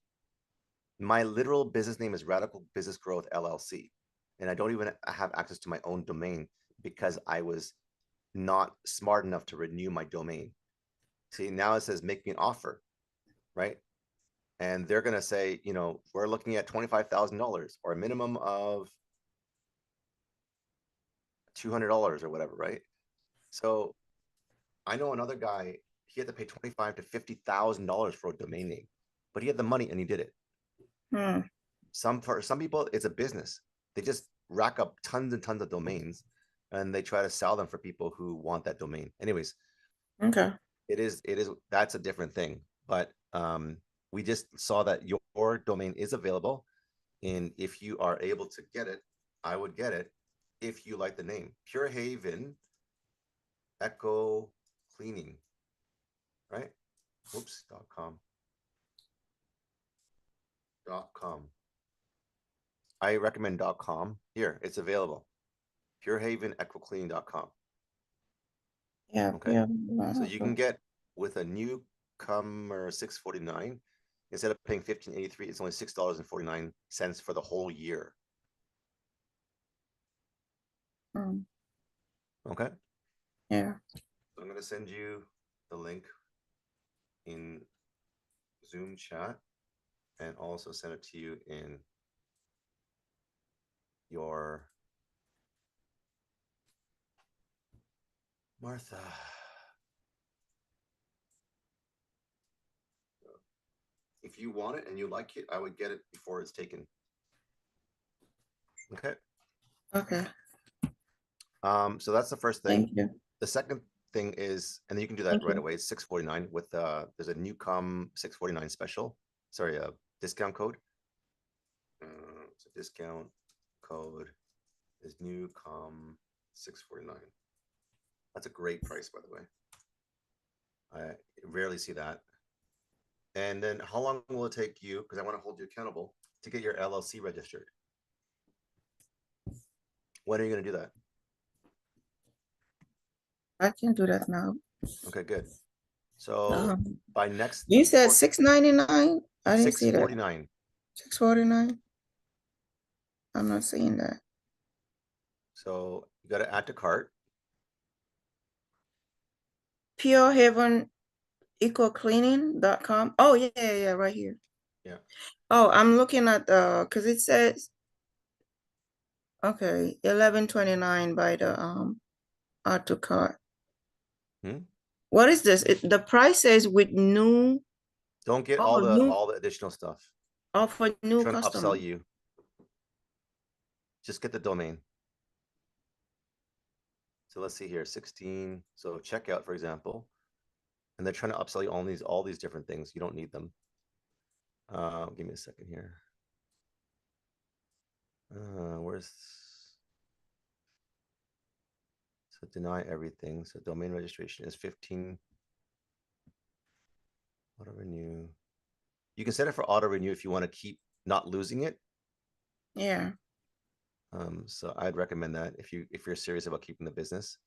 Speaker 2: My literal business name is Radical Business Growth LLC, and I don't even have access to my own domain because I was not smart enough to renew my domain. See, now it says make me an offer, right? And they're going to say, you know, we're looking at $25,000 or a minimum of $200 or whatever, right? So I know another guy, he had to pay $25,000 to $50,000 for a domain name, but he had the money and he did it. For some people, it's a business. They just rack up tons and tons of domains and they try to sell them for people who want that domain. Anyways,
Speaker 3: Okay.
Speaker 2: That's a different thing. But we just saw that your domain is available. And if you are able to get it, I would get it if you like the name. Pure Haven Echo Cleaning, right? Oops, .com. .com. I recommend .com. Here, it's available. purehavenecocleaning.com.
Speaker 3: Yeah.
Speaker 2: Okay.
Speaker 3: Yeah.
Speaker 2: So you can get with a newcomer $649 instead of paying $15.83. It's only $6.49 for the whole year. Okay.
Speaker 3: Yeah.
Speaker 2: So I'm going to send you the link in Zoom chat and also send it to you in your Martha. If you want it and you like it, I would get it before it's taken. Okay.
Speaker 3: Okay.
Speaker 2: So that's the first thing.
Speaker 3: Thank you.
Speaker 2: The second thing is, and you can do that
Speaker 3: Thank
Speaker 2: right
Speaker 3: you.
Speaker 2: away. It's $649 with there's a newcom $649 special. Sorry, a discount code. So discount code is newcom $649. That's a great price, by the way. I rarely see that. And then how long will it take you, because I want to hold you accountable, to get your LLC registered? When are you going to do that?
Speaker 3: I can do that now.
Speaker 2: Okay, good. So by next,
Speaker 3: You said $6.99? I didn't see that.
Speaker 2: $649.
Speaker 3: $6.49? I'm not seeing that.
Speaker 2: So you got to add to cart.
Speaker 3: Pure Haven EcoCleaning.com. Oh yeah, right here.
Speaker 2: Yeah.
Speaker 3: Oh, I'm looking at because it says okay, $11.29 by the add to cart. What is this? The price says with new.
Speaker 2: Don't get all the additional stuff.
Speaker 3: Oh, for new
Speaker 2: Trying to
Speaker 3: customer.
Speaker 2: upsell you. Just get the domain. So let's see here, 16. So checkout, for example, and they're trying to upsell you all these different things. You don't need them. Give me a second here. Where's so deny everything. So domain registration is 15. Auto renew. You can set it for auto renew if you want to keep not losing it.
Speaker 3: Yeah.
Speaker 2: So I'd recommend that if you're serious about keeping the business.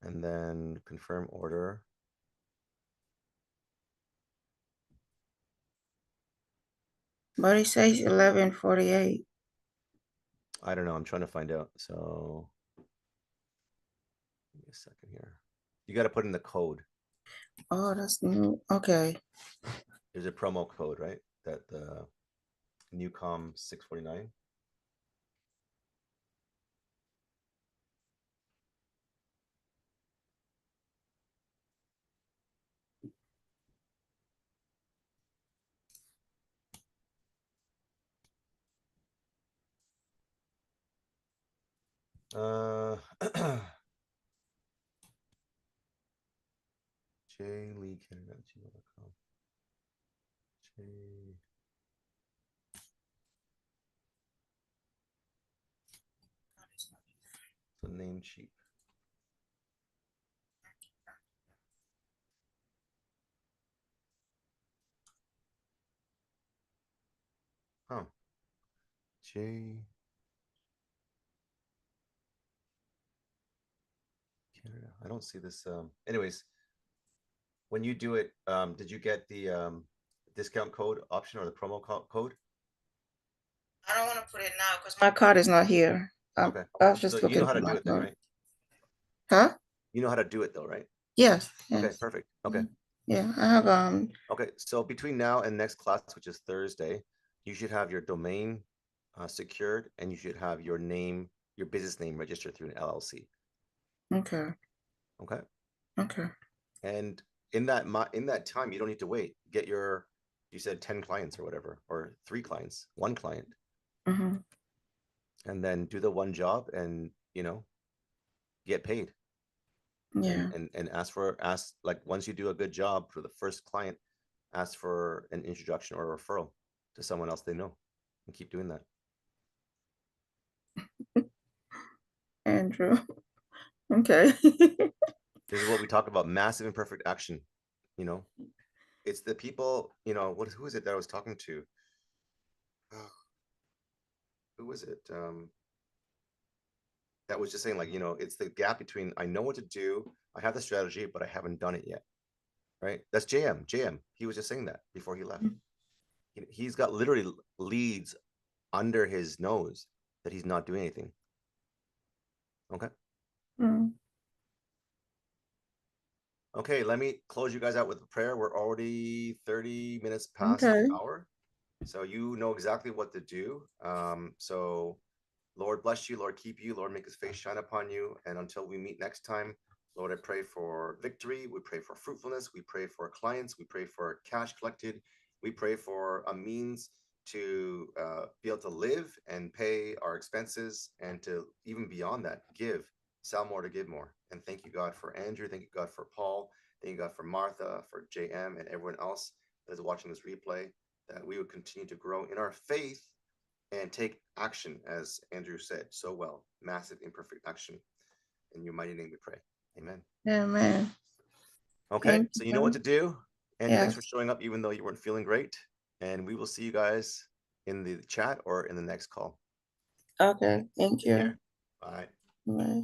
Speaker 2: And then confirm order.
Speaker 3: But it says 11.48.
Speaker 2: I don't know. I'm trying to find out. So give me a second here. You got to put in the code.
Speaker 3: Oh, that's new. Okay.
Speaker 2: There's a promo code, right? That the newcom 649. jleecanada@gmail.com. So name cheap. Huh. Canada. I don't see this. Anyways, when you do it, did you get the discount code option or the promo code?
Speaker 3: I don't want to put it now because my card is not here.
Speaker 2: Okay.
Speaker 3: I was just
Speaker 2: So
Speaker 3: looking
Speaker 2: you know how
Speaker 3: for
Speaker 2: to do
Speaker 3: my
Speaker 2: it then,
Speaker 3: card.
Speaker 2: right?
Speaker 3: Huh?
Speaker 2: You know how to do it though, right?
Speaker 3: Yes,
Speaker 2: Okay,
Speaker 3: yes.
Speaker 2: perfect. Okay.
Speaker 3: Yeah, I have
Speaker 2: Okay, so between now and next class, which is Thursday, you should have your domain secured, and you should have your name, your business name registered through an LLC.
Speaker 3: okay.
Speaker 2: Okay.
Speaker 3: Okay.
Speaker 2: And in that time, you don't need to wait. Get your, you said 10 clients or whatever, or 3 clients, 1 client,
Speaker 3: Mm-hmm.
Speaker 2: and then do the one job and, get paid.
Speaker 3: Yeah.
Speaker 2: And ask like once you do a good job for the first client, ask for an introduction or a referral to someone else they know, and keep doing that.
Speaker 3: Andrew. Okay.
Speaker 2: This is what we talk about: massive imperfect action. It's the people, who is it that I was talking to? Who was it? That was just saying, like, it's the gap between I know what to do, I have the strategy, but I haven't done it yet. Right? That's JM. He was just saying that before he left. He's got literally leads under his nose that he's not doing anything. Okay.
Speaker 3: Mm.
Speaker 2: Okay, let me close you guys out with a prayer. We're already 30 minutes past
Speaker 3: Okay.
Speaker 2: the hour, so you know exactly what to do. So Lord bless you, Lord keep you, Lord make his face shine upon you. And until we meet next time, Lord, I pray for victory. We pray for fruitfulness. We pray for clients. We pray for cash collected. We pray for a means to be able to live and pay our expenses, and to even beyond that, sell more to give more. And thank you, God, for Andrew. Thank you, God, for Paul. Thank you, God, for Martha, for JM, and everyone else that is watching this replay, that we would continue to grow in our faith and take action, as Andrew said so well, massive imperfect action. In your mighty name we pray. Amen.
Speaker 3: Amen.
Speaker 2: Okay,
Speaker 3: Thank
Speaker 2: so you know what to do. And thanks
Speaker 3: Yes.
Speaker 2: for showing up even though you weren't feeling great. And we will see you guys in the chat or in the next call.
Speaker 3: Okay. Thank
Speaker 2: Take
Speaker 3: you.
Speaker 2: care. Bye.
Speaker 3: Bye.